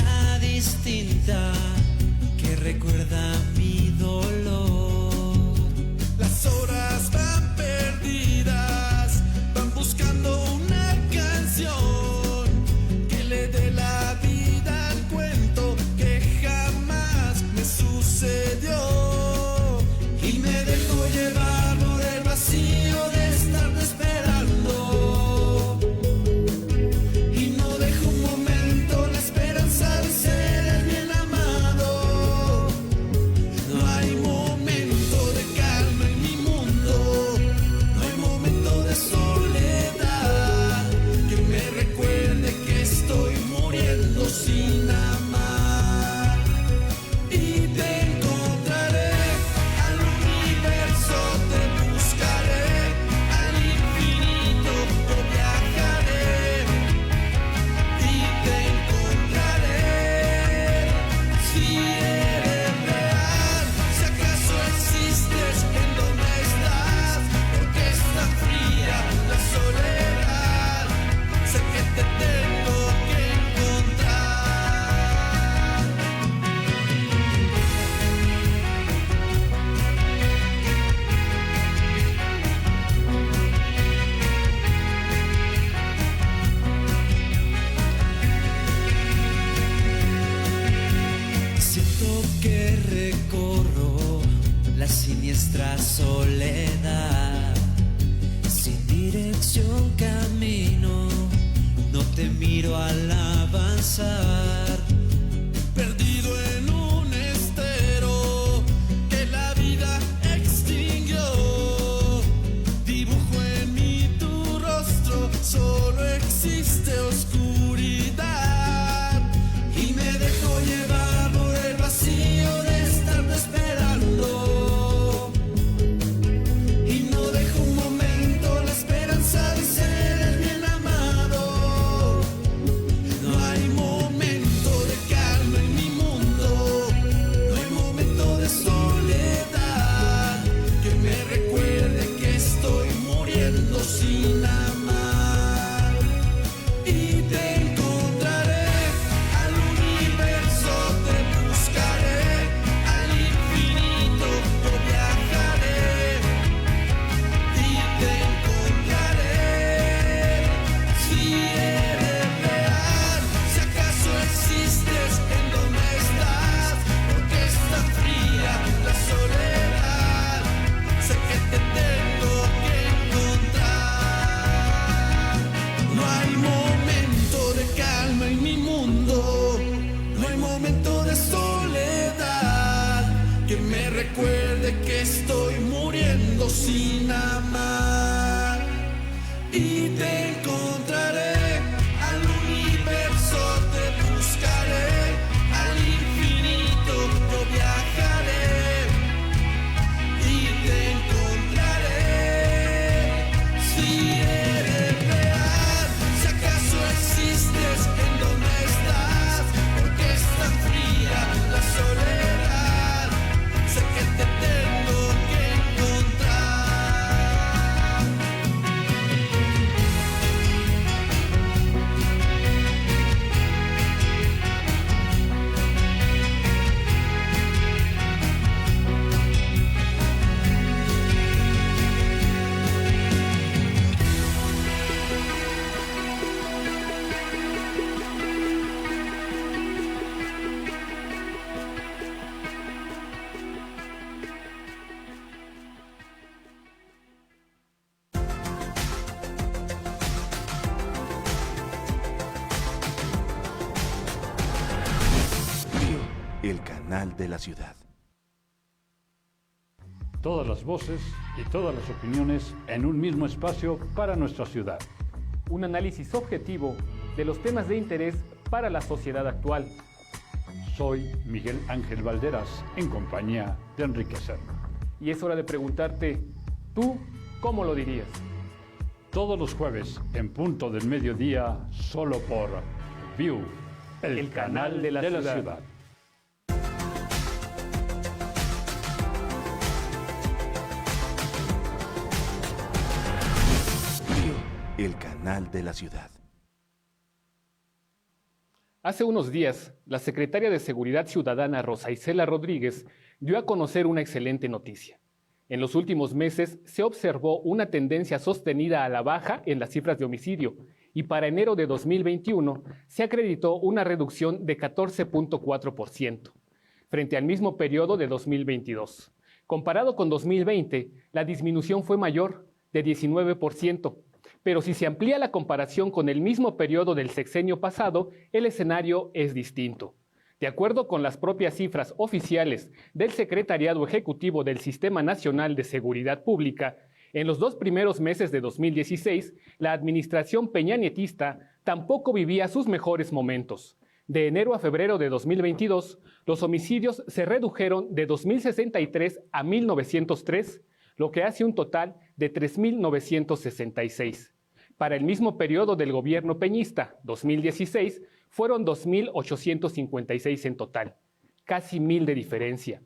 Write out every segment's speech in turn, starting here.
esencia distinta que recuerda mi dolor. Las horas van perdidas, van buscando una canción que le dé la vida al cuento que jamás me sucedió. Y me dejó llevar por el vacío de estar esperando. Y no dejo un momento la esperanza de ser el bien amado. No hay momento de calma en mi mundo, no hay momento de soledad que me recuerde que estoy muriendo sin amar. Y te encontraré, al universo te buscaré, al infinito yo viajaré. Y te encontraré, si eres real, si acaso existes, en dónde estás, porque es tan fría la soledad, sé que te tengo que encontrar. Siento que recorro la siniestra soledad, sin dirección camino, no te miro al avanzar. Perdido en un estero que la vida extinguió. Dibujo en mí tu rostro, solo existe oscuridad. Y me dejo llevar por el vacío de estarte esperando. Y no dejo un momento la esperanza de ser el bien amado. No hay momento de calma en mi mundo, no hay momento de soledad que me recuerde que estoy muriendo sin amar. Y te encontraré, al universo te buscaré, al infinito yo viajaré. Y te encontraré, si eres real, si acaso existes, en dónde estás, porque es tan fría la soledad, sé que te tengo que encontrar. No hay momento de calma en mi mundo, no hay momento de soledad que me recuerde que estoy muriendo sin amar. Y te encontraré, al universo te buscaré, al infinito yo viajaré. Y te encontraré, si eres real, si acaso existes, en dónde estás, porque es tan fría la soledad, sé que te tengo que encontrar. El canal de la ciudad. Todas las voces y todas las opiniones en un mismo espacio para nuestra ciudad. Un análisis objetivo de los temas de interés para la sociedad actual. Soy Miguel Ángel Valderas, en compañía de Enrique Serna. Y es hora de preguntarte, ¿tú cómo lo dirías? Todos los jueves, en punto del mediodía, solo por View, el canal de la ciudad. El canal de la ciudad. Hace unos días, la secretaria de Seguridad Ciudadana, Rosa Isela Rodríguez, dio a conocer una excelente noticia. En los últimos meses se observó una tendencia sostenida a la baja en las cifras de homicidio y para enero de 2021 se acreditó una reducción de 14.4% frente al mismo periodo de 2022. Comparado con 2020, la disminución fue mayor, de 19%. Pero si se amplía la comparación con el mismo periodo del sexenio pasado, el escenario es distinto. De acuerdo con las propias cifras oficiales del Secretariado Ejecutivo del Sistema Nacional de Seguridad Pública, en los 2 primeros meses de 2016, la administración peñanietista tampoco vivía sus mejores momentos. De enero a febrero de 2022, los homicidios se redujeron de 2.063 a 1.903, lo que hace un total de 3.966. Para el mismo periodo del gobierno peñista, 2016, fueron 2.856 en total, casi 1.000 de diferencia.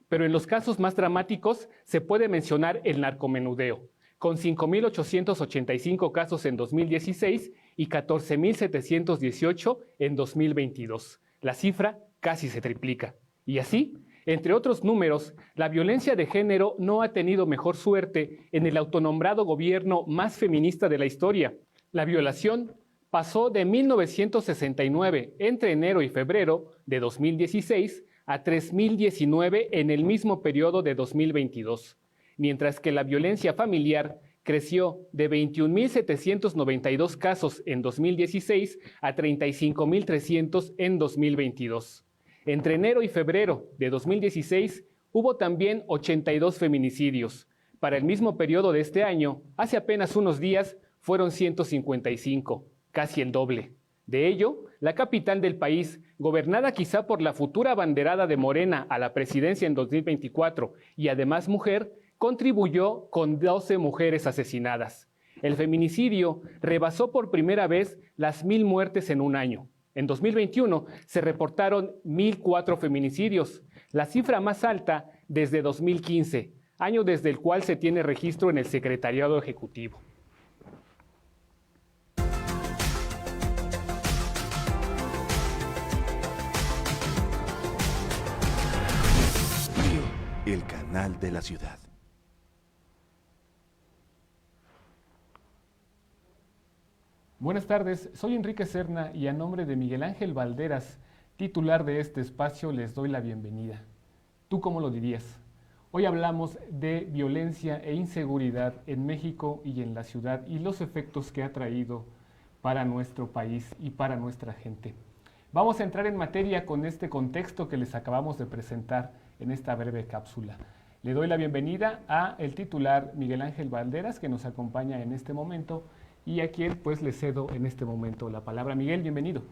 Pero en los casos más dramáticos se puede mencionar el narcomenudeo, con 5.885 casos en 2016 y 14.718 en 2022. La cifra casi se triplica. Y así, entre otros números, la violencia de género no ha tenido mejor suerte en el autonombrado gobierno más feminista de la historia. La violación pasó de 1969, entre enero y febrero de 2016, a 3.019 en el mismo periodo de 2022, mientras que la violencia familiar creció de 21.792 casos en 2016 a 35.300 en 2022. Entre enero y febrero de 2016 hubo también 82 feminicidios. Para el mismo periodo de este año, hace apenas unos días, fueron 155, casi el doble. De ello, la capital del país, gobernada quizá por la futura abanderada de Morena a la presidencia en 2024 y además mujer, contribuyó con 12 mujeres asesinadas. El feminicidio rebasó por primera vez las 1.000 muertes en un año. En 2021 se reportaron 1.004 feminicidios, la cifra más alta desde 2015, año desde el cual se tiene registro en el Secretariado Ejecutivo. El canal de la ciudad. Buenas tardes, soy Enrique Serna y a nombre de Miguel Ángel Valderas, titular de este espacio, les doy la bienvenida. ¿Tú cómo lo dirías? Hoy hablamos de violencia e inseguridad en México y en la ciudad y los efectos que ha traído para nuestro país y para nuestra gente. Vamos a entrar en materia con este contexto que les acabamos de presentar en esta breve cápsula. Le doy la bienvenida a el titular Miguel Ángel Valderas, que nos acompaña en este momento y a quien pues le cedo en este momento la palabra. Miguel, bienvenido.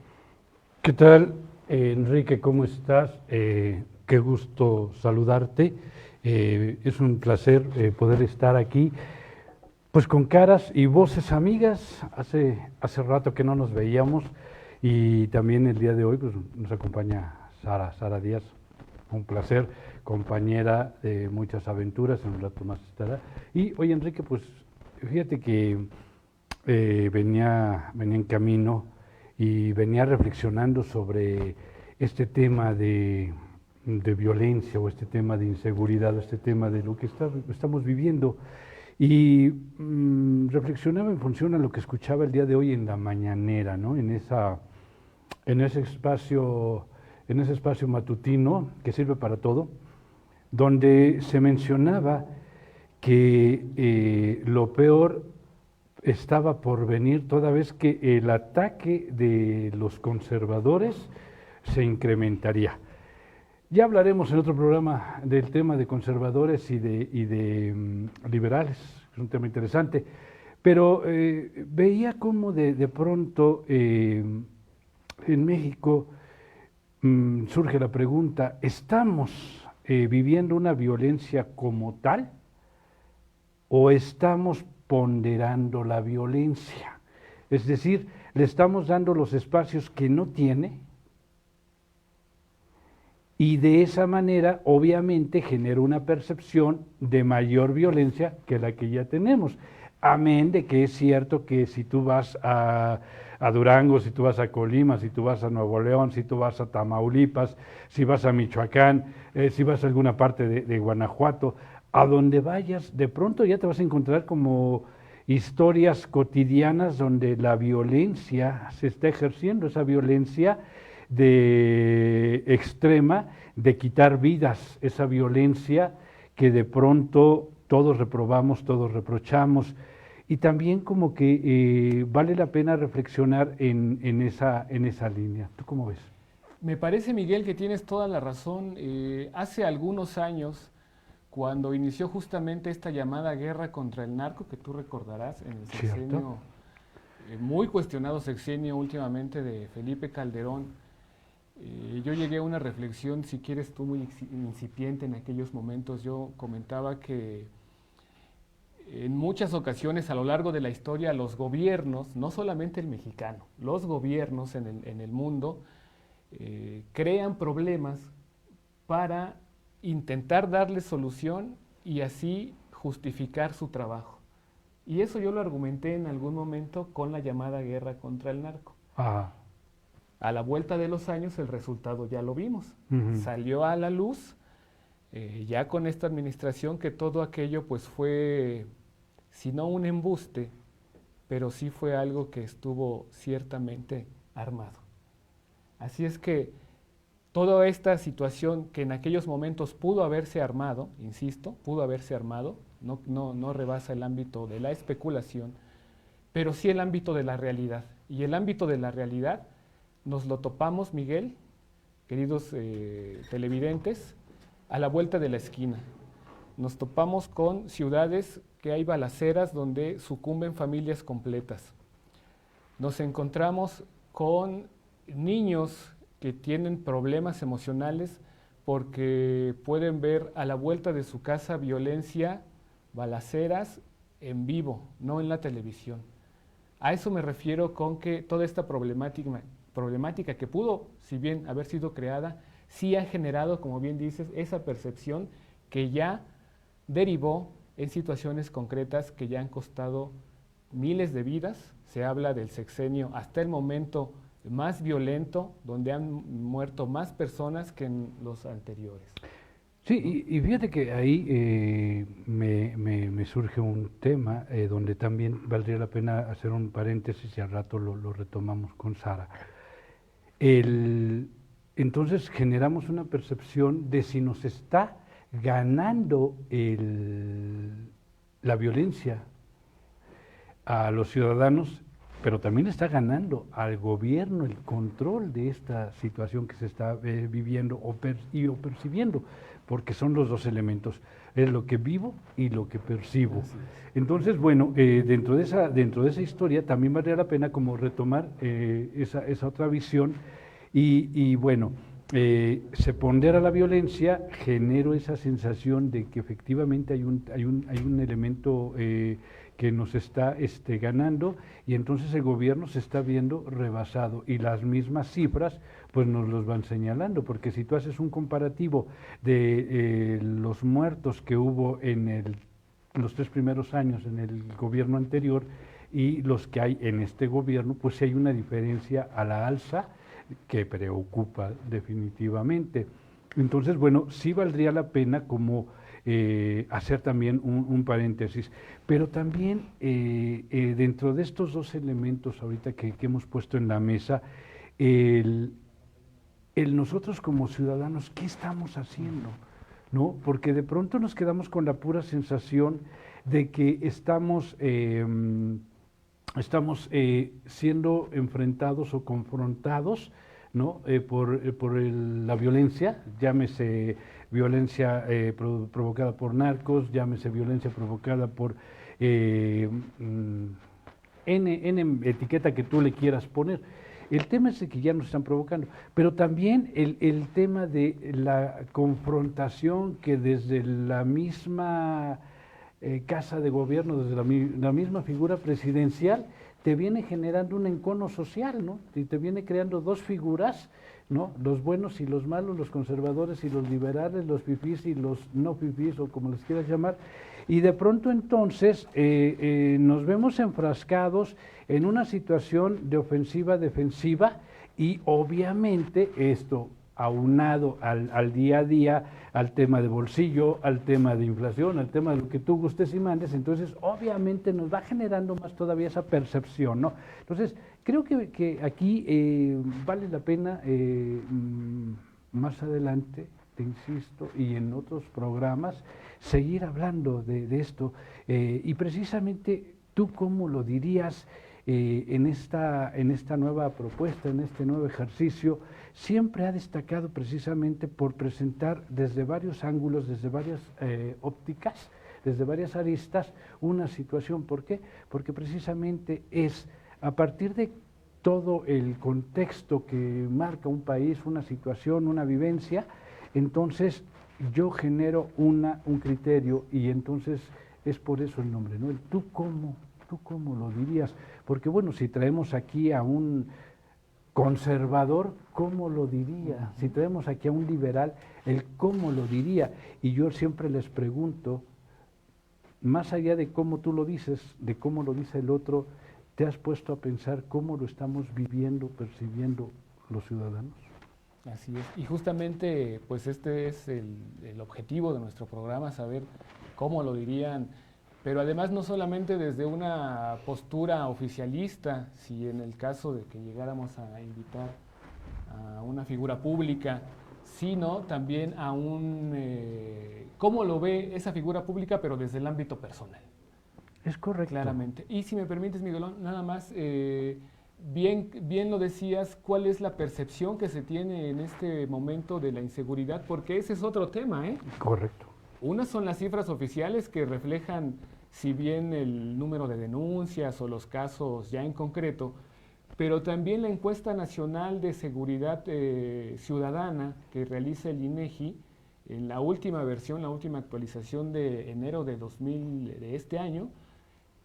¿Qué tal, Enrique? ¿Cómo estás? Qué gusto saludarte. Es un placer poder estar aquí, pues con caras y voces amigas. Hace rato que no nos veíamos y también el día de hoy pues, nos acompaña Sara Díaz. Un placer, compañera de muchas aventuras, en un rato más estará. Y oye, Enrique, pues fíjate que venía en camino y venía reflexionando sobre este tema de violencia o este tema de inseguridad, este tema de lo que estamos viviendo. Y reflexionaba en función a lo que escuchaba el día de hoy en la mañanera, ¿no? En ese espacio matutino que sirve para todo, donde se mencionaba que lo peor estaba por venir toda vez que el ataque de los conservadores se incrementaría. Ya hablaremos en otro programa del tema de conservadores y de liberales, es un tema interesante, pero veía cómo de pronto en México surge la pregunta, ¿estamos viviendo una violencia como tal o estamos ponderando la violencia? Es decir, le estamos dando los espacios que no tiene y de esa manera obviamente genera una percepción de mayor violencia que la que ya tenemos. Amén de que es cierto que si tú vas a Durango, si tú vas a Colima, si tú vas a Nuevo León, si tú vas a Tamaulipas, si vas a Michoacán, si vas a alguna parte de Guanajuato, a donde vayas, de pronto ya te vas a encontrar como historias cotidianas donde la violencia se está ejerciendo, esa violencia de extrema, de quitar vidas, esa violencia que de pronto todos reprobamos, todos reprochamos, y también como que vale la pena reflexionar en esa línea. ¿Tú cómo ves? Me parece, Miguel, que tienes toda la razón. Hace algunos años, cuando inició justamente esta llamada guerra contra el narco, que tú recordarás en el sexenio, muy cuestionado sexenio últimamente de Felipe Calderón, yo llegué a una reflexión, si quieres tú, muy incipiente en aquellos momentos. Yo comentaba que en muchas ocasiones a lo largo de la historia los gobiernos, no solamente el mexicano, los gobiernos en el mundo crean problemas para intentar darle solución y así justificar su trabajo. Y eso yo lo argumenté en algún momento con la llamada guerra contra el narco. Ah. A la vuelta de los años el resultado ya lo vimos. Salió a la luz ya con esta administración que todo aquello pues fue, si no un embuste, pero sí fue algo que estuvo ciertamente armado. Así es que toda esta situación que en aquellos momentos pudo haberse armado, insisto, pudo haberse armado, no rebasa el ámbito de la especulación, pero sí el ámbito de la realidad. Y el ámbito de la realidad nos lo topamos, Miguel, queridos televidentes, a la vuelta de la esquina. Nos topamos con ciudades que hay balaceras donde sucumben familias completas. Nos encontramos con niños que tienen problemas emocionales porque pueden ver a la vuelta de su casa violencia, balaceras en vivo, no en la televisión. A eso me refiero con que toda esta problemática que pudo, si bien haber sido creada, sí ha generado, como bien dices, esa percepción que ya derivó en situaciones concretas que ya han costado miles de vidas. Se habla del sexenio hasta el momento más violento, donde han muerto más personas que en los anteriores. Sí, y fíjate que ahí me surge un tema donde también valdría la pena hacer un paréntesis y al rato lo retomamos con Sara. Entonces generamos una percepción de si nos está ganando la violencia a los ciudadanos, pero también está ganando al gobierno el control de esta situación que se está viviendo o percibiendo, porque son los dos elementos, es lo que vivo y lo que percibo. Entonces, bueno, dentro de esa historia también valdría la pena como retomar esa otra visión y bueno, se pondera la violencia, genero esa sensación de que efectivamente hay un elemento que nos está ganando y entonces el gobierno se está viendo rebasado y las mismas cifras pues nos los van señalando, porque si tú haces un comparativo de los muertos que hubo en los 3 primeros años en el gobierno anterior y los que hay en este gobierno, pues sí hay una diferencia a la alza que preocupa definitivamente. Entonces, bueno, sí valdría la pena como hacer también un paréntesis, pero también dentro de estos dos elementos ahorita que hemos puesto en la mesa, el nosotros como ciudadanos, ¿qué estamos haciendo? ¿No? Porque de pronto nos quedamos con la pura sensación de que estamos siendo enfrentados o confrontados, ¿no? por la violencia, llámese violencia provocada por narcos, llámese violencia provocada por N etiqueta que tú le quieras poner. El tema es que ya nos están provocando, pero también el tema de la confrontación que desde la misma casa de gobierno, desde la misma figura presidencial, te viene generando un encono social, ¿no? Y te viene creando dos figuras ¿no? Los buenos y los malos, los conservadores y los liberales, los fifís y los no fifís, o como les quieras llamar, y de pronto entonces nos vemos enfrascados en una situación de ofensiva-defensiva, y obviamente esto aunado al día a día, al tema de bolsillo, al tema de inflación, al tema de lo que tú gustes y mandes, entonces obviamente nos va generando más todavía esa percepción, ¿no? Entonces, creo que aquí vale la pena más adelante, te insisto, y en otros programas, seguir hablando de esto, y precisamente tú cómo lo dirías en esta nueva propuesta, en este nuevo ejercicio. Siempre ha destacado precisamente por presentar desde varios ángulos, desde varias ópticas, desde varias aristas, una situación. ¿Por qué? Porque precisamente es a partir de todo el contexto que marca un país, una situación, una vivencia, entonces yo genero un criterio, y entonces es por eso el nombre, ¿no? El ¿tú cómo lo dirías? Porque bueno, si traemos aquí a un conservador, ¿cómo lo diría? Si traemos aquí a un liberal, el cómo lo diría. Y yo siempre les pregunto, más allá de cómo tú lo dices, de cómo lo dice el otro, ¿te has puesto a pensar cómo lo estamos viviendo, percibiendo los ciudadanos? Así es. Y justamente, pues este es el objetivo de nuestro programa, saber cómo lo dirían, pero además no solamente desde una postura oficialista, si en el caso de que llegáramos a invitar a una figura pública, sino también a cómo lo ve esa figura pública, pero desde el ámbito personal. Es correcto. Claramente. Y si me permites, Miguelón, nada más, bien lo decías, ¿cuál es la percepción que se tiene en este momento de la inseguridad? Porque ese es otro tema, ¿eh? Correcto. Unas son las cifras oficiales que reflejan, si bien el número de denuncias o los casos ya en concreto, pero también la encuesta nacional de seguridad ciudadana que realiza el INEGI en la última versión, la última actualización de enero de este año.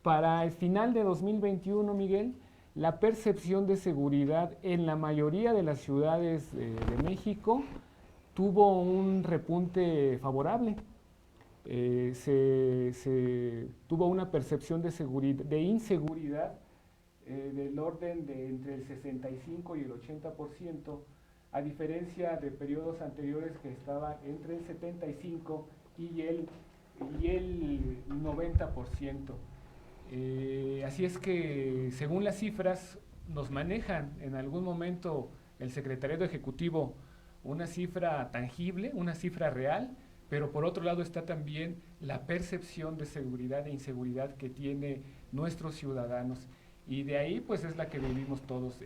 Para el final de 2021, Miguel, la percepción de seguridad en la mayoría de las ciudades de México tuvo un repunte favorable. Tuvo una percepción de inseguridad del orden de entre el 65 y el 80%, a diferencia de periodos anteriores que estaba entre el 75 y el 90%. Así es que, según las cifras, nos manejan en algún momento el Secretariado Ejecutivo una cifra tangible, una cifra real, pero por otro lado está también la percepción de seguridad e inseguridad que tiene nuestros ciudadanos. Y de ahí pues es la que vivimos todos,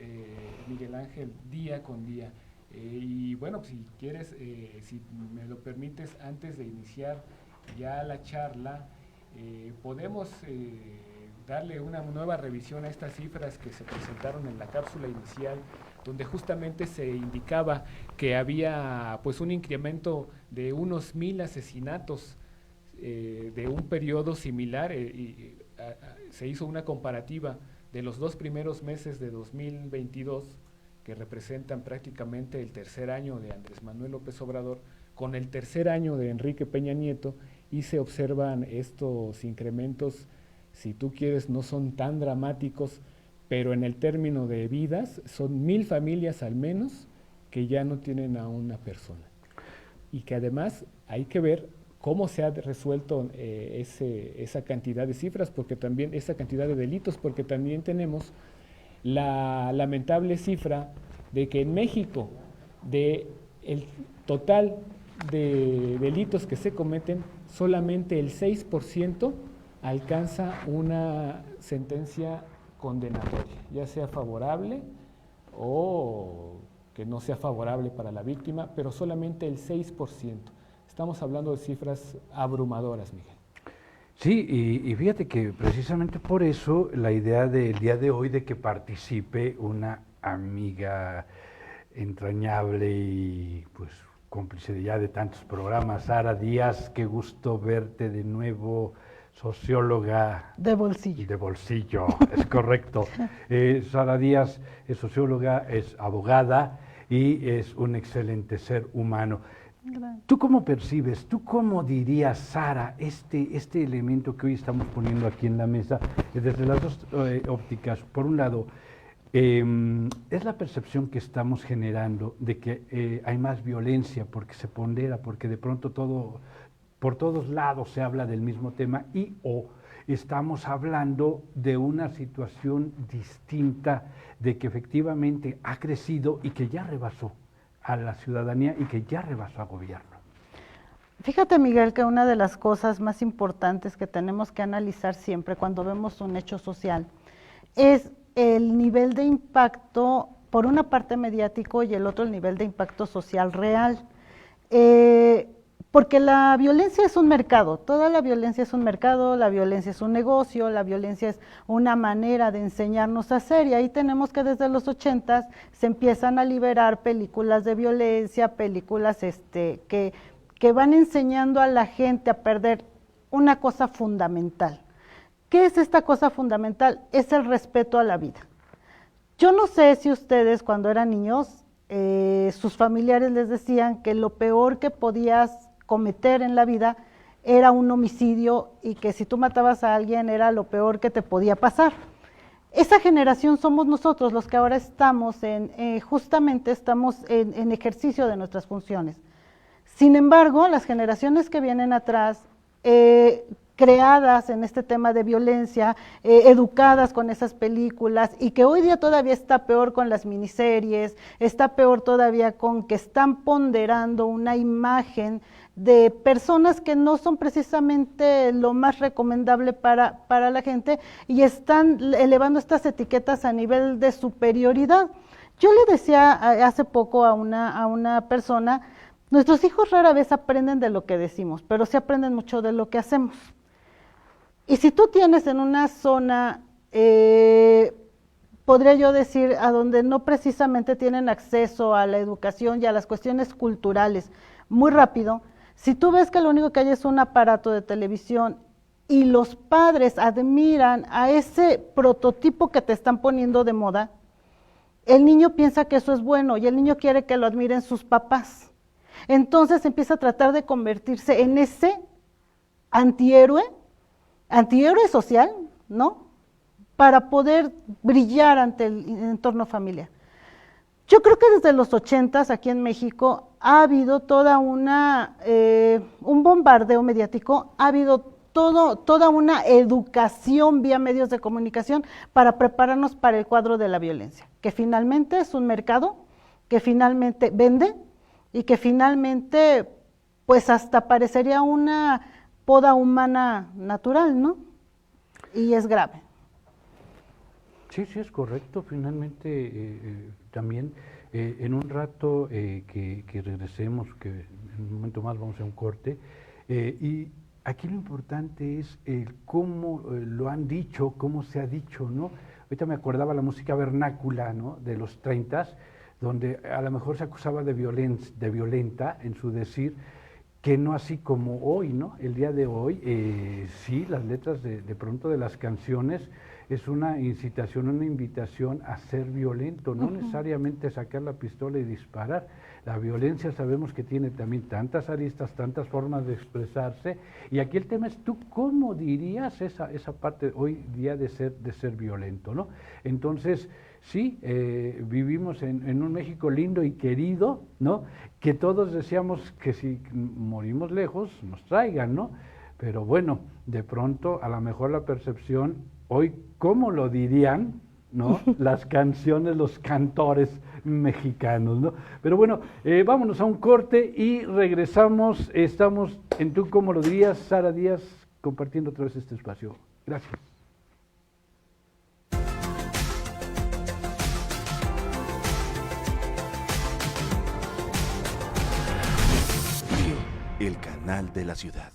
Miguel Ángel, día con día. Y bueno, si quieres, si me lo permites, antes de iniciar ya la charla, podemos darle una nueva revisión a estas cifras que se presentaron en la cápsula inicial, donde justamente se indicaba que había pues un incremento de unos 1,000 asesinatos de un periodo similar, se hizo una comparativa de los 2 primeros meses de 2022, que representan prácticamente el tercer año de Andrés Manuel López Obrador, con el tercer año de Enrique Peña Nieto, y se observan estos incrementos, si tú quieres, no son tan dramáticos, pero en el término de vidas son 1,000 familias al menos que ya no tienen a una persona. Y que además hay que ver cómo se ha resuelto esa cantidad de cifras, porque también esa cantidad de delitos, porque también tenemos la lamentable cifra de que en México, de el total de delitos que se cometen, solamente el 6% alcanza una sentencia condenatoria, ya sea favorable o que no sea favorable para la víctima, pero solamente el 6%. Estamos hablando de cifras abrumadoras, Miguel. Sí, y fíjate que precisamente por eso la idea del día de hoy de que participe una amiga entrañable y pues cómplice de ya de tantos programas, Sara Díaz, qué gusto verte de nuevo, socióloga. De bolsillo. De bolsillo, es correcto. Sara Díaz es socióloga, es abogada, y es un excelente ser humano. Gracias. ¿Tú cómo percibes, tú cómo dirías, Sara, este elemento que hoy estamos poniendo aquí en la mesa, desde las dos ópticas? Por un lado, es la percepción que estamos generando de que hay más violencia porque se pondera, porque de pronto por todos lados se habla del mismo tema o estamos hablando de una situación distinta, de que efectivamente ha crecido y que ya rebasó a la ciudadanía y que ya rebasó al gobierno. Fíjate, Miguel, que una de las cosas más importantes que tenemos que analizar siempre cuando vemos un hecho social es el nivel de impacto, por una parte mediático y el otro el nivel de impacto social real. Porque la violencia es un mercado, toda la violencia es un mercado, la violencia es un negocio, la violencia es una manera de enseñarnos a hacer, y ahí tenemos que desde los 80s se empiezan a liberar películas de violencia, películas que van enseñando a la gente a perder una cosa fundamental. ¿Qué es esta cosa fundamental? Es el respeto a la vida. Yo no sé si ustedes cuando eran niños, sus familiares les decían que lo peor que podías cometer en la vida era un homicidio y que si tú matabas a alguien era lo peor que te podía pasar. Esa generación somos nosotros los que ahora estamos justamente estamos en ejercicio de nuestras funciones. Sin embargo, las generaciones que vienen atrás, creadas en este tema de violencia, educadas con esas películas, y que hoy día todavía está peor con las miniseries, está peor todavía con que están ponderando una imagen de personas que no son precisamente lo más recomendable para la gente, y están elevando estas etiquetas a nivel de superioridad. Yo le decía hace poco a una persona, nuestros hijos rara vez aprenden de lo que decimos, pero sí aprenden mucho de lo que hacemos. Y si tú tienes en una zona, podría yo decir, a donde no precisamente tienen acceso a la educación y a las cuestiones culturales muy rápido, si tú ves que lo único que hay es un aparato de televisión y los padres admiran a ese prototipo que te están poniendo de moda, el niño piensa que eso es bueno y el niño quiere que lo admiren sus papás. Entonces empieza a tratar de convertirse en ese antihéroe social, ¿no? Para poder brillar ante el entorno familiar. Yo creo que desde los 80s aquí en México ha habido toda un bombardeo mediático, ha habido toda una educación vía medios de comunicación para prepararnos para el cuadro de la violencia, que finalmente es un mercado, que finalmente vende y que finalmente pues hasta parecería una poda humana natural, ¿no? Y es grave. Sí, es correcto. Finalmente, también en un rato que regresemos, que en un momento más vamos a un corte, y aquí lo importante es cómo lo han dicho, cómo se ha dicho, ¿no? Ahorita me acordaba la música vernácula, ¿no? De los 30s, donde a lo mejor se acusaba de violenta en su decir, que no así como hoy, ¿no? El día de hoy, sí, las letras de pronto de las canciones es una incitación, una invitación a ser violento, no necesariamente sacar la pistola y disparar. La violencia sabemos que tiene también tantas aristas, tantas formas de expresarse, y aquí el tema es, ¿tú cómo dirías esa parte hoy día de ser violento, ¿no? Entonces, sí, vivimos en un México lindo y querido, ¿no? Que todos deseamos que si morimos lejos nos traigan, ¿no? Pero bueno, de pronto a lo mejor la percepción, hoy, ¿cómo lo dirían, no? Las canciones, los cantores mexicanos, ¿no? Pero bueno, vámonos a un corte y regresamos. Estamos en Tú Cómo Lo Dirías, Sara Díaz, compartiendo otra vez este espacio. Gracias. El canal de la ciudad.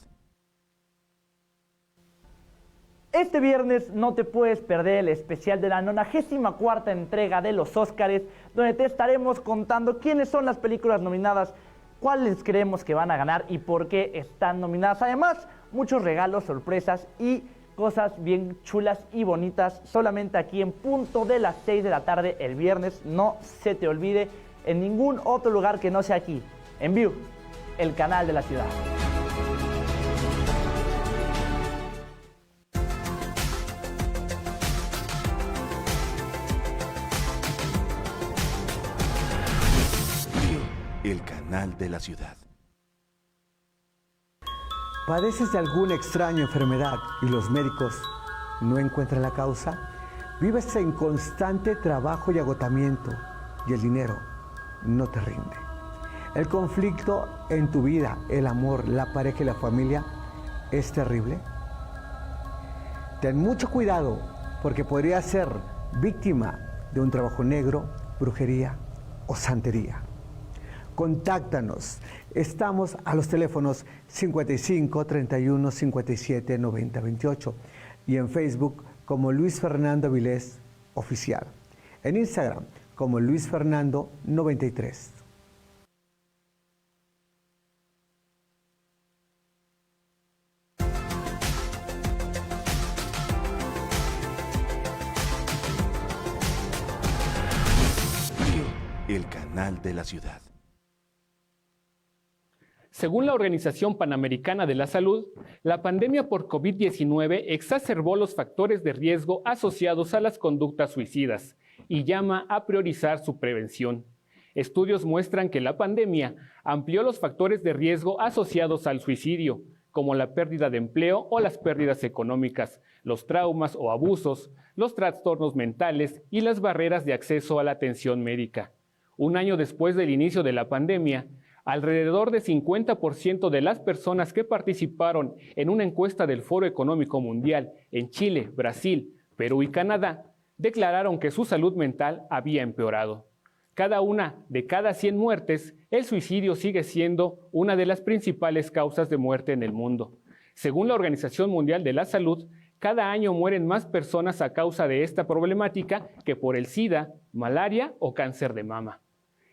Este viernes no te puedes perder el especial de la 94ª entrega de los Óscares, donde te estaremos contando quiénes son las películas nominadas, cuáles creemos que van a ganar y por qué están nominadas. Además, muchos regalos, sorpresas y cosas bien chulas y bonitas, solamente aquí en punto de las 6 de la tarde el viernes. No se te olvide en ningún otro lugar que no sea aquí, en View, el canal de la ciudad. El canal de la ciudad. ¿Padeces de alguna extraña enfermedad y los médicos no encuentran la causa? ¿Vives en constante trabajo y agotamiento y el dinero no te rinde? ¿El conflicto en tu vida, el amor, la pareja y la familia es terrible? Ten mucho cuidado porque podrías ser víctima de un trabajo negro, brujería o santería. Contáctanos. Estamos a los teléfonos 55 31 57 90 28 y en Facebook como Luis Fernando Avilés Oficial. En Instagram como Luis Fernando 93. El canal de la ciudad. Según la Organización Panamericana de la Salud, la pandemia por COVID-19 exacerbó los factores de riesgo asociados a las conductas suicidas y llama a priorizar su prevención. Estudios muestran que la pandemia amplió los factores de riesgo asociados al suicidio, como la pérdida de empleo o las pérdidas económicas, los traumas o abusos, los trastornos mentales y las barreras de acceso a la atención médica. Un año después del inicio de la pandemia, alrededor de 50% de las personas que participaron en una encuesta del Foro Económico Mundial en Chile, Brasil, Perú y Canadá declararon que su salud mental había empeorado. De cada 100 muertes, el suicidio sigue siendo una de las principales causas de muerte en el mundo. Según la Organización Mundial de la Salud, cada año mueren más personas a causa de esta problemática que por el SIDA, malaria o cáncer de mama.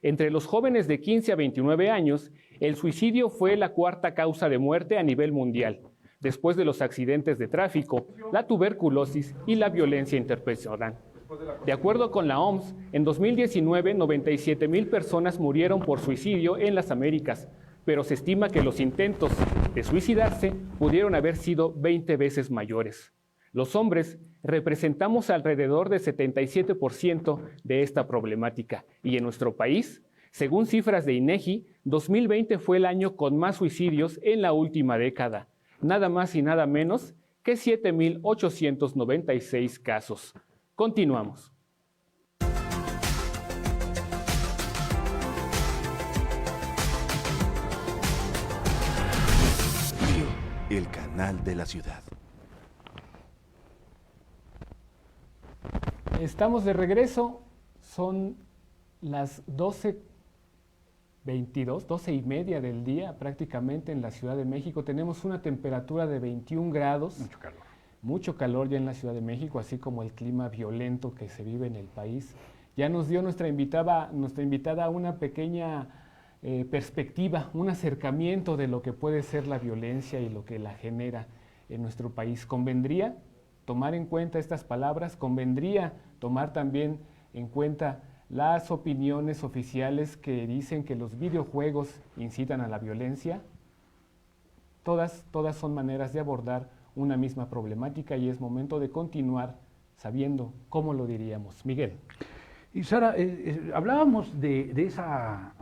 Entre los jóvenes de 15 a 29 años, el suicidio fue la cuarta causa de muerte a nivel mundial, después de los accidentes de tráfico, la tuberculosis y la violencia interpersonal. De acuerdo con la OMS, en 2019, 97,000 personas murieron por suicidio en las Américas, pero se estima que los intentos de suicidarse pudieron haber sido 20 veces mayores. Los hombres representamos alrededor del 77% de esta problemática y en nuestro país, según cifras de INEGI, 2020 fue el año con más suicidios en la última década, nada más y nada menos que 7,896 casos. Continuamos. El canal de la ciudad. Estamos de regreso, son las 12:22, 12:30 del día prácticamente en la Ciudad de México. Tenemos una temperatura de 21 grados. Mucho calor ya en la Ciudad de México, así como el clima violento que se vive en el país. Ya nos dio nuestra invitada una pequeña perspectiva, un acercamiento de lo que puede ser la violencia y lo que la genera en nuestro país. ¿Convendría tomar en cuenta estas palabras? ¿Convendría tomar también en cuenta las opiniones oficiales que dicen que los videojuegos incitan a la violencia? Todas son maneras de abordar una misma problemática y es momento de continuar sabiendo cómo lo diríamos. Miguel. Y Sara, hablábamos de esa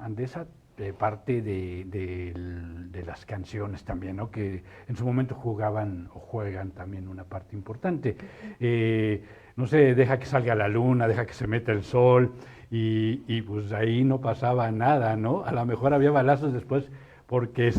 parte de las canciones también, ¿no? Que en su momento jugaban o juegan también una parte importante. No sé, deja que salga la luna, deja que se meta el sol y pues ahí no pasaba nada, ¿no? A lo mejor había balazos después porque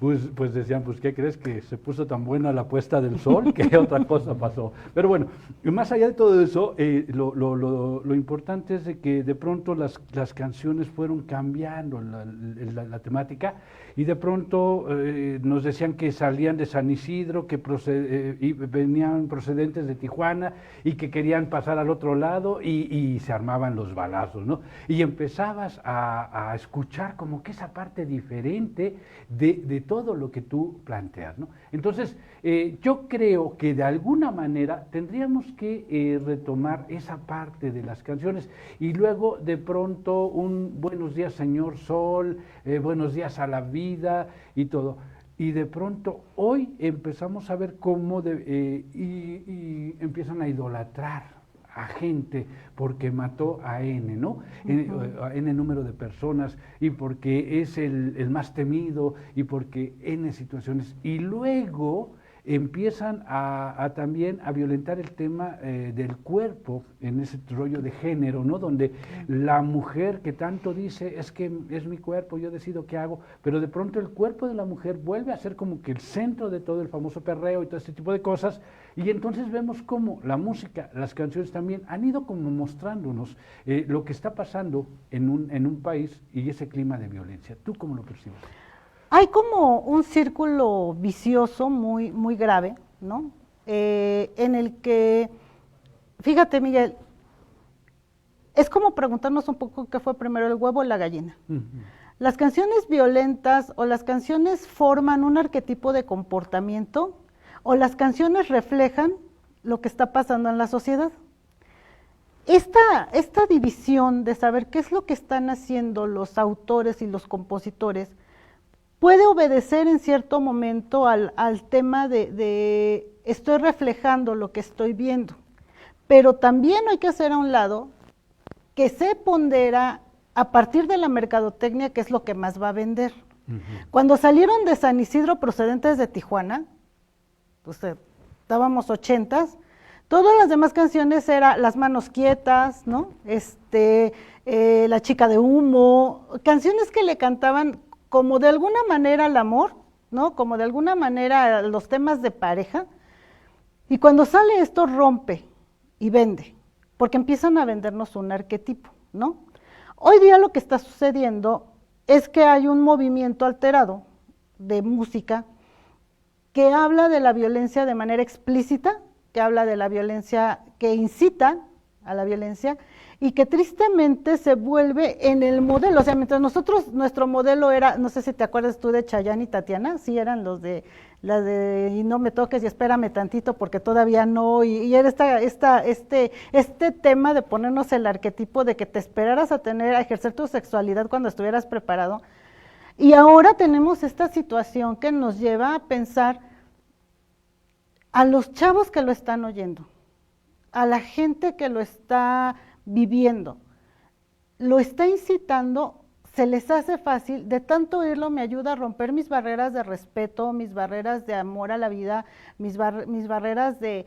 pues decían, pues ¿qué crees? Que se puso tan buena la puesta del sol que otra cosa pasó. Pero bueno, más allá de todo eso, lo importante es de que de pronto las canciones fueron cambiando la temática y de pronto nos decían que salían de San Isidro, que venían procedentes de Tijuana y que querían pasar al otro lado y se armaban los balazos, ¿no? Y empezabas a escuchar como que esa parte diferente consciente de todo lo que tú planteas, ¿no? Entonces, yo creo que de alguna manera tendríamos que retomar esa parte de las canciones y luego de pronto un buenos días señor sol, buenos días a la vida y todo. Y de pronto hoy empezamos a ver cómo y empiezan a idolatrar a gente porque mató a N, ¿no? A N número de personas y porque es el más temido y porque N situaciones. Y luego empiezan también a violentar el tema del cuerpo en ese rollo de género, ¿no? Donde la mujer que tanto dice es que es mi cuerpo, yo decido qué hago, pero de pronto el cuerpo de la mujer vuelve a ser como que el centro de todo el famoso perreo y todo este tipo de cosas, y entonces vemos cómo la música, las canciones también han ido como mostrándonos lo que está pasando en un país y ese clima de violencia. ¿Tú cómo lo percibes? Hay como un círculo vicioso muy, muy grave, ¿no? En el que, fíjate, Miguel, es como preguntarnos un poco qué fue primero, el huevo o la gallina. Las canciones violentas o las canciones forman un arquetipo de comportamiento o las canciones reflejan lo que está pasando en la sociedad. Esta división de saber qué es lo que están haciendo los autores y los compositores puede obedecer en cierto momento al tema de estoy reflejando lo que estoy viendo, pero también hay que hacer a un lado que se pondera a partir de la mercadotecnia, que es lo que más va a vender. Cuando salieron de San Isidro procedentes de Tijuana, pues estábamos 80s, todas las demás canciones eran Las manos quietas, ¿no? La chica de humo, canciones que le cantaban como de alguna manera al amor, ¿no? Como de alguna manera los temas de pareja, y cuando sale esto rompe y vende, porque empiezan a vendernos un arquetipo, ¿no? Hoy día lo que está sucediendo es que hay un movimiento alterado de música que habla de la violencia de manera explícita, que habla de la violencia, que incita a la violencia, y que tristemente se vuelve en el modelo, o sea, mientras nuestro modelo era, no sé si te acuerdas tú de Chayanne y Tatiana, sí eran las de y no me toques y espérame tantito porque todavía no, y era este tema de ponernos el arquetipo de que te esperaras a ejercer tu sexualidad cuando estuvieras preparado, y ahora tenemos esta situación que nos lleva a pensar a los chavos que lo están oyendo, a la gente que lo está viviendo, lo está incitando, se les hace fácil, de tanto oírlo me ayuda a romper mis barreras de respeto, mis barreras de amor a la vida, mis barreras de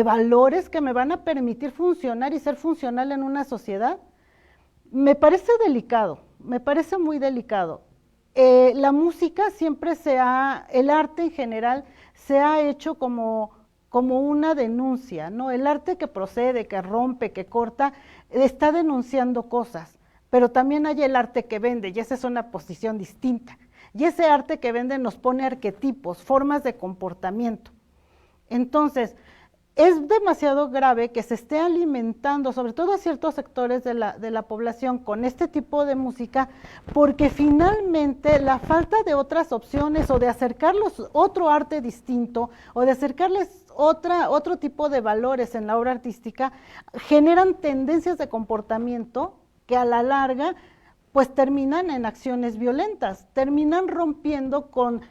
valores que me van a permitir funcionar y ser funcional en una sociedad. Me parece delicado, me parece muy delicado. La música siempre el arte en general se ha hecho como una denuncia, ¿no? El arte que procede, que rompe, que corta, está denunciando cosas, pero también hay el arte que vende, y esa es una posición distinta. Y ese arte que vende nos pone arquetipos, formas de comportamiento. Entonces, es demasiado grave que se esté alimentando, sobre todo a ciertos sectores de la población, con este tipo de música, porque finalmente la falta de otras opciones o de acercarlos otro arte distinto o de acercarles otro tipo de valores en la obra artística generan tendencias de comportamiento que a la larga pues terminan en acciones violentas, terminan rompiendo con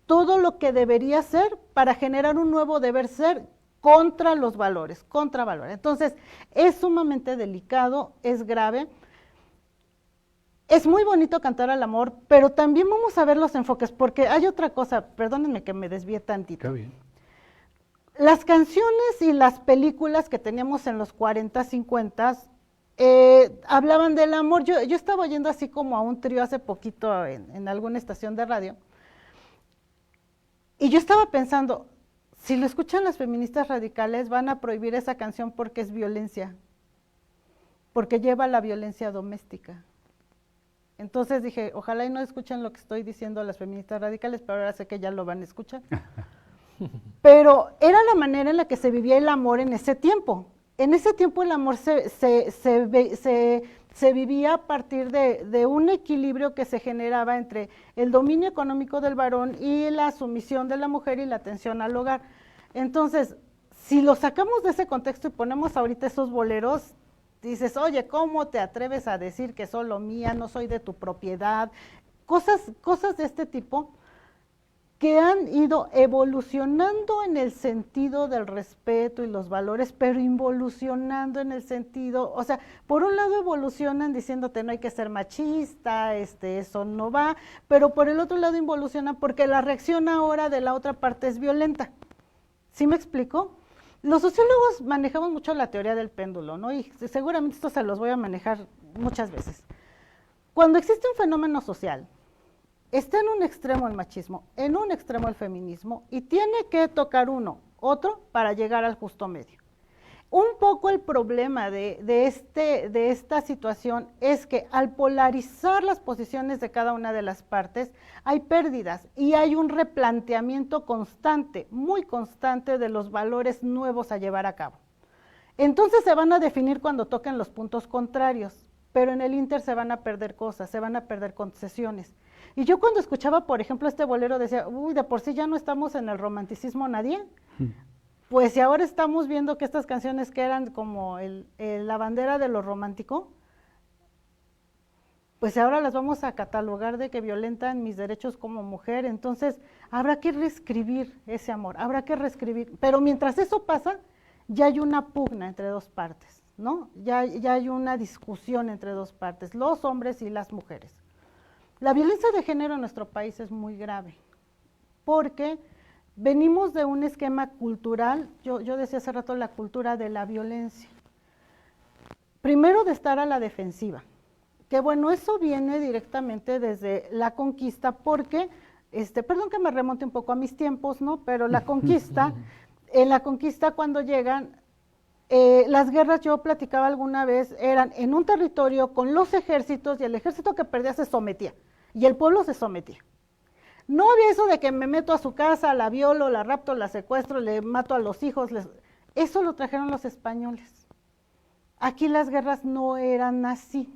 todo lo que debería ser para generar un nuevo deber ser contra los valores, contra valores. Entonces, es sumamente delicado, es grave. Es muy bonito cantar al amor, pero también vamos a ver los enfoques, porque hay otra cosa, perdónenme que me desvíe tantito. Está bien. Las canciones y las películas que teníamos en los 40, 50, hablaban del amor. Yo estaba oyendo así como a un trío hace poquito en alguna estación de radio, y yo estaba pensando, si lo escuchan las feministas radicales, van a prohibir esa canción porque es violencia, porque lleva a la violencia doméstica. Entonces dije, ojalá y no escuchen lo que estoy diciendo las feministas radicales, pero ahora sé que ya lo van a escuchar. Pero era la manera en la que se vivía el amor en ese tiempo. En ese tiempo el amor se se vivía a partir de un equilibrio que se generaba entre el dominio económico del varón y la sumisión de la mujer y la atención al hogar. Entonces, si lo sacamos de ese contexto y ponemos ahorita esos boleros, dices, oye, ¿cómo te atreves a decir que solo mía, no soy de tu propiedad? Cosas de este tipo que han ido evolucionando en el sentido del respeto y los valores, pero involucionando en el sentido, o sea, por un lado evolucionan diciéndote no hay que ser machista, eso no va, pero por el otro lado involucionan porque la reacción ahora de la otra parte es violenta. ¿Sí me explico? Los sociólogos manejamos mucho la teoría del péndulo, ¿no? Y seguramente esto se los voy a manejar muchas veces. Cuando existe un fenómeno social, está en un extremo el machismo, en un extremo el feminismo, y tiene que tocar otro, para llegar al justo medio. Un poco el problema de esta situación es que al polarizar las posiciones de cada una de las partes, hay pérdidas y hay un replanteamiento constante, muy constante de los valores nuevos a llevar a cabo. Entonces se van a definir cuando toquen los puntos contrarios, pero en el inter se van a perder cosas, se van a perder concesiones. Y yo cuando escuchaba, por ejemplo, este bolero decía, uy, de por sí ya no estamos en el romanticismo nadie. Pues si ahora estamos viendo que estas canciones que eran como la bandera de lo romántico, pues ahora las vamos a catalogar de que violentan mis derechos como mujer. Entonces habrá que reescribir ese amor, habrá que reescribir. Pero mientras eso pasa, ya hay una pugna entre dos partes, ¿no? Ya hay una discusión entre dos partes, los hombres y las mujeres. La violencia de género en nuestro país es muy grave, porque venimos de un esquema cultural, yo decía hace rato la cultura de la violencia. Primero de estar a la defensiva, que bueno, eso viene directamente desde la conquista, porque, perdón que me remonte un poco a mis tiempos, ¿no? Pero la conquista, en la conquista cuando llegan, las guerras, yo platicaba alguna vez, eran en un territorio con los ejércitos y el ejército que perdía se sometía y el pueblo se sometía. No había eso de que me meto a su casa, la violo, la rapto, la secuestro, le mato a los hijos. Eso lo trajeron los españoles. Aquí las guerras no eran así.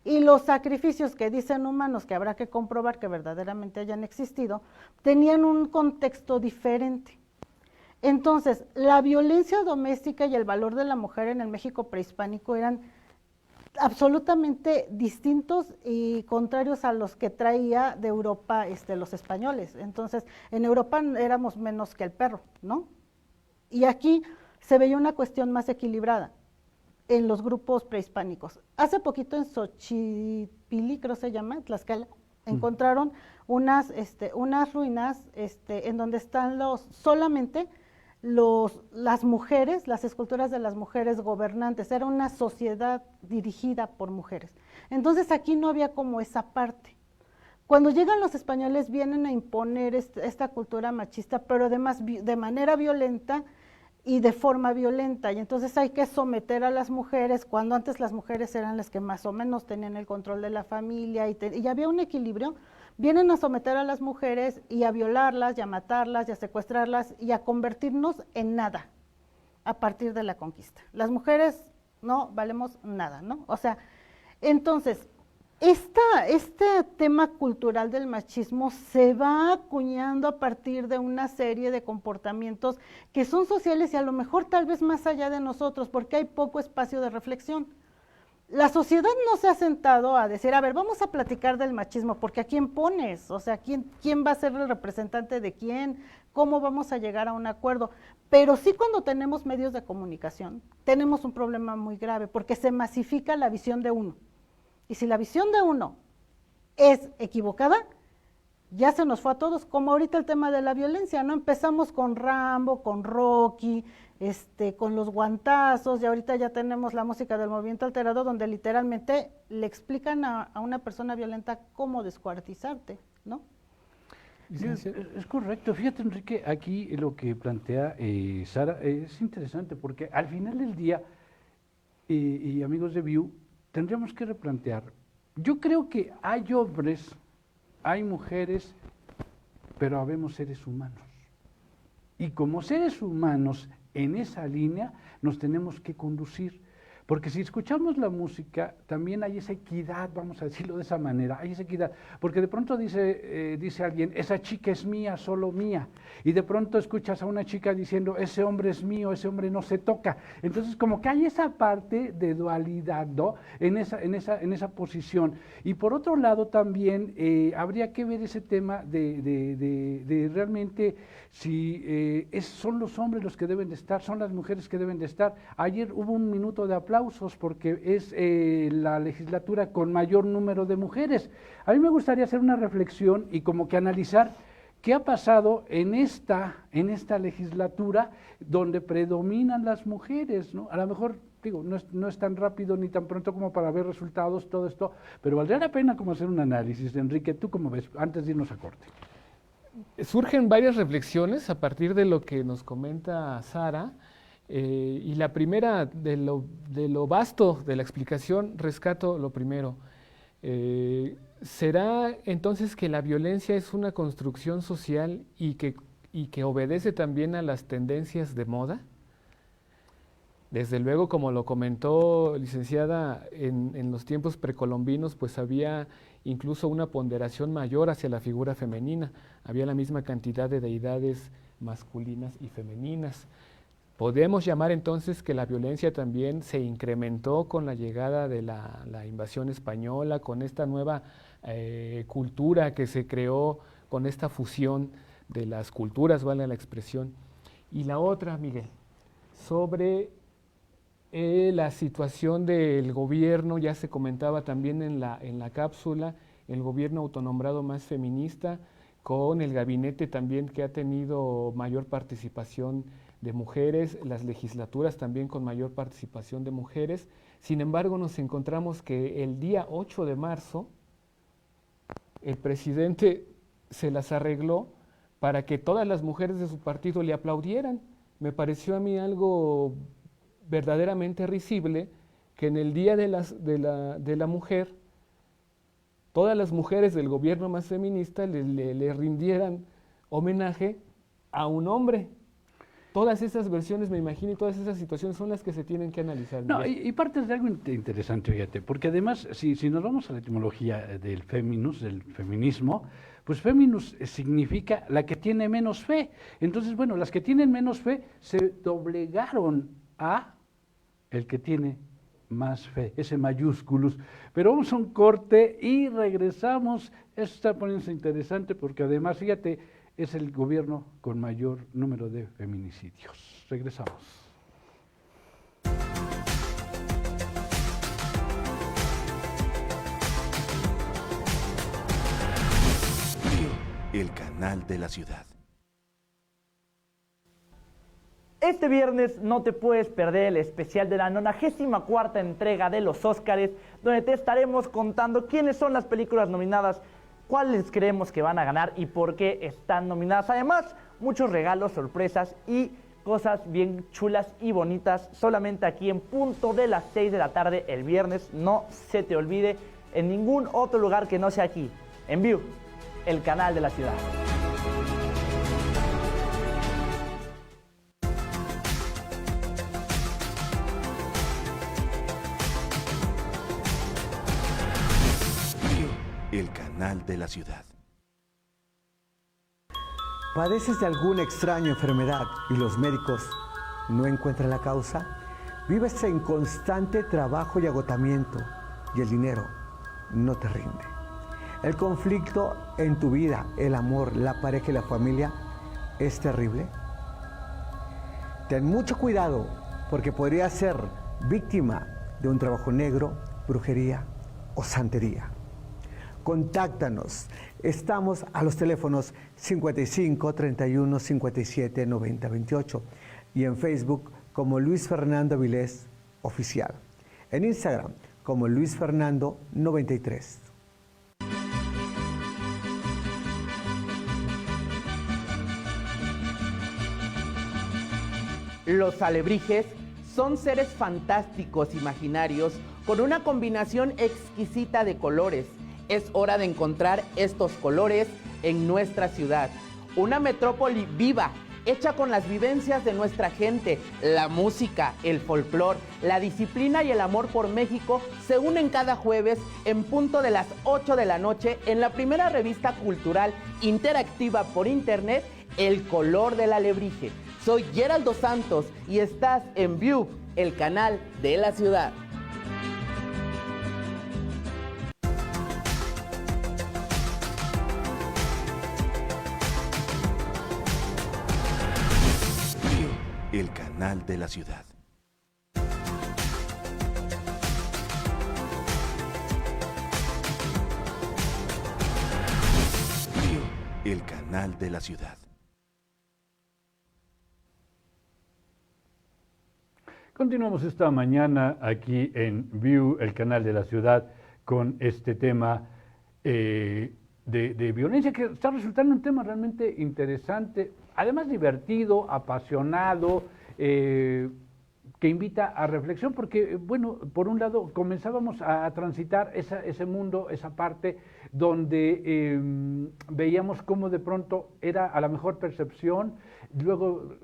Y los sacrificios que dicen humanos, que habrá que comprobar que verdaderamente hayan existido, tenían un contexto diferente. Entonces, la violencia doméstica y el valor de la mujer en el México prehispánico eran absolutamente distintos y contrarios a los que traía de Europa los españoles. Entonces, en Europa éramos menos que el perro, ¿no? Y aquí se veía una cuestión más equilibrada en los grupos prehispánicos. Hace poquito en Xochipilli, creo se llama, Tlaxcala, encontraron unas ruinas en donde están solamente las mujeres, las esculturas de las mujeres gobernantes. Era una sociedad dirigida por mujeres. Entonces aquí no había como esa parte. Cuando llegan los españoles vienen a imponer esta cultura machista, pero además de manera violenta y de forma violenta, y entonces hay que someter a las mujeres, cuando antes las mujeres eran las que más o menos tenían el control de la familia, y había un equilibrio. Vienen a someter a las mujeres y a violarlas, y a matarlas, y a secuestrarlas, y a convertirnos en nada a partir de la conquista. Las mujeres no valemos nada, ¿no? O sea, entonces, este tema cultural del machismo se va acuñando a partir de una serie de comportamientos que son sociales y a lo mejor tal vez más allá de nosotros, porque hay poco espacio de reflexión. La sociedad no se ha sentado a decir, a ver, vamos a platicar del machismo, porque ¿a quién pones? O sea, ¿quién va a ser el representante de quién? ¿Cómo vamos a llegar a un acuerdo? Pero sí, cuando tenemos medios de comunicación, tenemos un problema muy grave, porque se masifica la visión de uno. Y si la visión de uno es equivocada, ya se nos fue a todos, como ahorita el tema de la violencia, ¿no? Empezamos con Rambo, con Rocky, con los guantazos, y ahorita ya tenemos la música del movimiento alterado, donde literalmente le explican a una persona violenta cómo descuartizarte, ¿no? Es correcto. Fíjate, Enrique, aquí lo que plantea Sara es interesante, porque al final del día, y amigos de View, tendríamos que replantear. Yo creo que hay hombres, hay mujeres, pero habemos seres humanos. Y como seres humanos, en esa línea nos tenemos que conducir, Porque si escuchamos la música, también hay esa equidad, vamos a decirlo de esa manera, hay esa equidad. Porque de pronto dice alguien, esa chica es mía, solo mía. Y de pronto escuchas a una chica diciendo, ese hombre es mío, ese hombre no se toca. Entonces, como que hay esa parte de dualidad, ¿no? En esa posición. Y por otro lado, también habría que ver ese tema de realmente si son los hombres los que deben de estar, son las mujeres que deben de estar. Ayer hubo un minuto de aplausos porque es la legislatura con mayor número de mujeres. A mí me gustaría hacer una reflexión y como que analizar qué ha pasado en esta legislatura donde predominan las mujeres, ¿no? A lo mejor, digo, no es tan rápido ni tan pronto como para ver resultados, todo esto, pero valdría la pena como hacer un análisis. Enrique, ¿tú cómo ves? Antes de irnos a corte. Surgen varias reflexiones a partir de lo que nos comenta Sara, y la primera, de lo vasto de la explicación, rescato lo primero. ¿Será entonces que la violencia es una construcción social y que obedece también a las tendencias de moda? Desde luego, como lo comentó licenciada, en los tiempos precolombinos pues había incluso una ponderación mayor hacia la figura femenina, había la misma cantidad de deidades masculinas y femeninas. Podemos llamar entonces que la violencia también se incrementó con la llegada de la invasión española, con esta nueva cultura que se creó, con esta fusión de las culturas, vale la expresión. Y la otra, Miguel, sobre la situación del gobierno, ya se comentaba también en la cápsula, el gobierno autonombrado más feminista, con el gabinete también que ha tenido mayor participación de mujeres, las legislaturas también con mayor participación de mujeres. Sin embargo, nos encontramos que el día 8 de marzo, el presidente se las arregló para que todas las mujeres de su partido le aplaudieran. Me pareció a mí algo verdaderamente risible que en el Día de la Mujer, todas las mujeres del gobierno más feminista le rindieran homenaje a un hombre. Todas esas versiones, me imagino, y todas esas situaciones son las que se tienen que analizar. No, y partes de algo interesante, fíjate, porque además, si nos vamos a la etimología del feminismo, pues feminus significa la que tiene menos fe. Entonces, bueno, las que tienen menos fe se doblegaron a el que tiene más fe, ese mayúsculus. Pero vamos a un corte y regresamos. Esto está poniéndose interesante porque además, fíjate, es el gobierno con mayor número de feminicidios. Regresamos. El canal de la ciudad. Este viernes no te puedes perder el especial de la 94ª entrega de los Óscares, donde te estaremos contando quiénes son las películas nominadas, cuáles creemos que van a ganar y por qué están nominadas. Además, muchos regalos, sorpresas y cosas bien chulas y bonitas solamente aquí en punto de las 6 de la tarde el viernes. No se te olvide en ningún otro lugar que no sea aquí, en View, el canal de la ciudad. El canal de la ciudad. ¿Padeces de alguna extraña enfermedad y los médicos no encuentran la causa? ¿Vives en constante trabajo y agotamiento y el dinero no te rinde? ¿El conflicto en tu vida, el amor, la pareja y la familia es terrible? Ten mucho cuidado porque podrías ser víctima de un trabajo negro, brujería o santería. Contáctanos. Estamos a los teléfonos 55 31 57 90 28 y en Facebook como Luis Fernando Avilés Oficial. En Instagram como Luis Fernando 93. Los alebrijes son seres fantásticos imaginarios con una combinación exquisita de colores. Es hora de encontrar estos colores en nuestra ciudad. Una metrópoli viva, hecha con las vivencias de nuestra gente. La música, el folclor, la disciplina y el amor por México se unen cada jueves en punto de las 8 de la noche en la primera revista cultural interactiva por internet, El Color del Alebrije. Soy Geraldo Santos y estás en View, el canal de la ciudad. El canal de la ciudad. El canal de la ciudad. Continuamos esta mañana aquí en View, el canal de la ciudad, con este tema de violencia, que está resultando un tema realmente interesante, además divertido, apasionado, que invita a reflexión, porque, bueno, por un lado comenzábamos a transitar ese mundo, esa parte donde veíamos cómo de pronto era a la mejor percepción, luego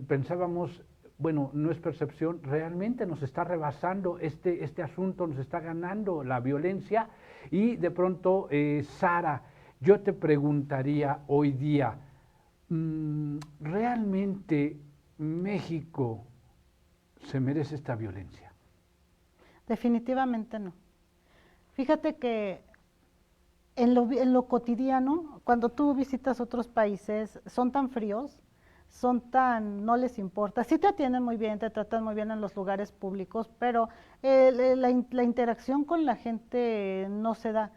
pensábamos, bueno, no es percepción, realmente nos está rebasando este asunto, nos está ganando la violencia, y de pronto, Sara, yo te preguntaría hoy día, ¿realmente México se merece esta violencia? Definitivamente no. Fíjate que en lo cotidiano, cuando tú visitas otros países, son tan fríos, no les importa, sí te atienden muy bien, te tratan muy bien en los lugares públicos, pero la interacción con la gente no se da.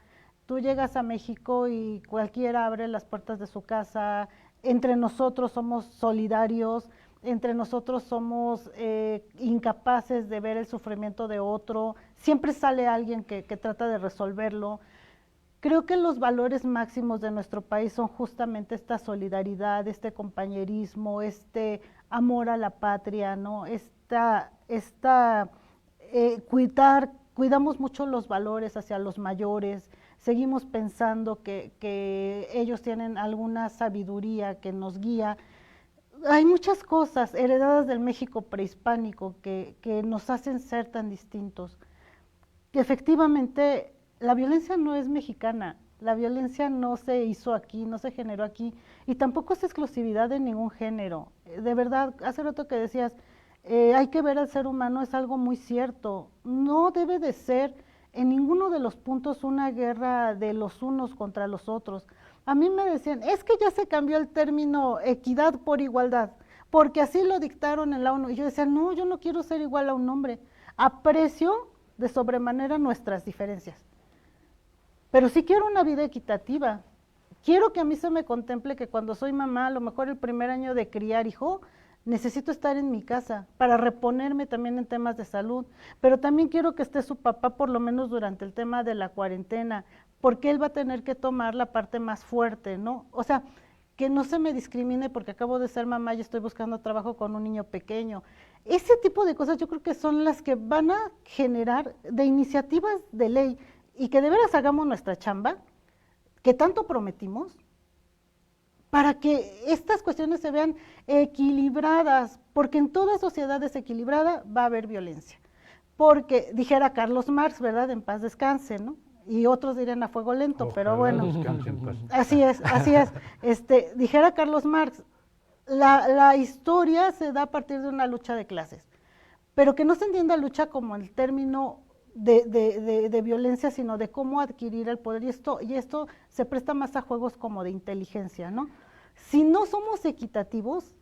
Tú llegas a México y cualquiera abre las puertas de su casa, entre nosotros somos solidarios, entre nosotros somos incapaces de ver el sufrimiento de otro, siempre sale alguien que trata de resolverlo. Creo que los valores máximos de nuestro país son justamente esta solidaridad, este compañerismo, este amor a la patria, ¿no? Cuidamos mucho los valores hacia los mayores, seguimos pensando que ellos tienen alguna sabiduría que nos guía. Hay muchas cosas heredadas del México prehispánico que nos hacen ser tan distintos. Que efectivamente la violencia no es mexicana, la violencia no se hizo aquí, no se generó aquí, y tampoco es exclusividad de ningún género. De verdad, hace rato que decías, hay que ver al ser humano, es algo muy cierto. No debe de ser en ninguno de los puntos una guerra de los unos contra los otros. A mí me decían, es que ya se cambió el término equidad por igualdad, porque así lo dictaron en la ONU. Y yo decía, no, yo no quiero ser igual a un hombre. Aprecio de sobremanera nuestras diferencias, pero sí quiero una vida equitativa. Quiero que a mí se me contemple que cuando soy mamá, a lo mejor el primer año de criar hijo, necesito estar en mi casa para reponerme también en temas de salud, pero también quiero que esté su papá por lo menos durante el tema de la cuarentena, porque él va a tener que tomar la parte más fuerte, ¿no? O sea, que no se me discrimine porque acabo de ser mamá y estoy buscando trabajo con un niño pequeño. Ese tipo de cosas yo creo que son las que van a generar de iniciativas de ley y que de veras hagamos nuestra chamba, que tanto prometimos, para que estas cuestiones se vean equilibradas, porque en toda sociedad desequilibrada va a haber violencia. Porque dijera Carlos Marx, ¿verdad? En paz descanse, ¿no? Y otros dirían a fuego lento, ojalá, pero bueno, así es. Dijera Carlos Marx, la historia se da a partir de una lucha de clases, pero que no se entienda lucha como el término de violencia, sino de cómo adquirir el poder, y esto se presta más a juegos como de inteligencia, ¿no? Si no somos equitativos,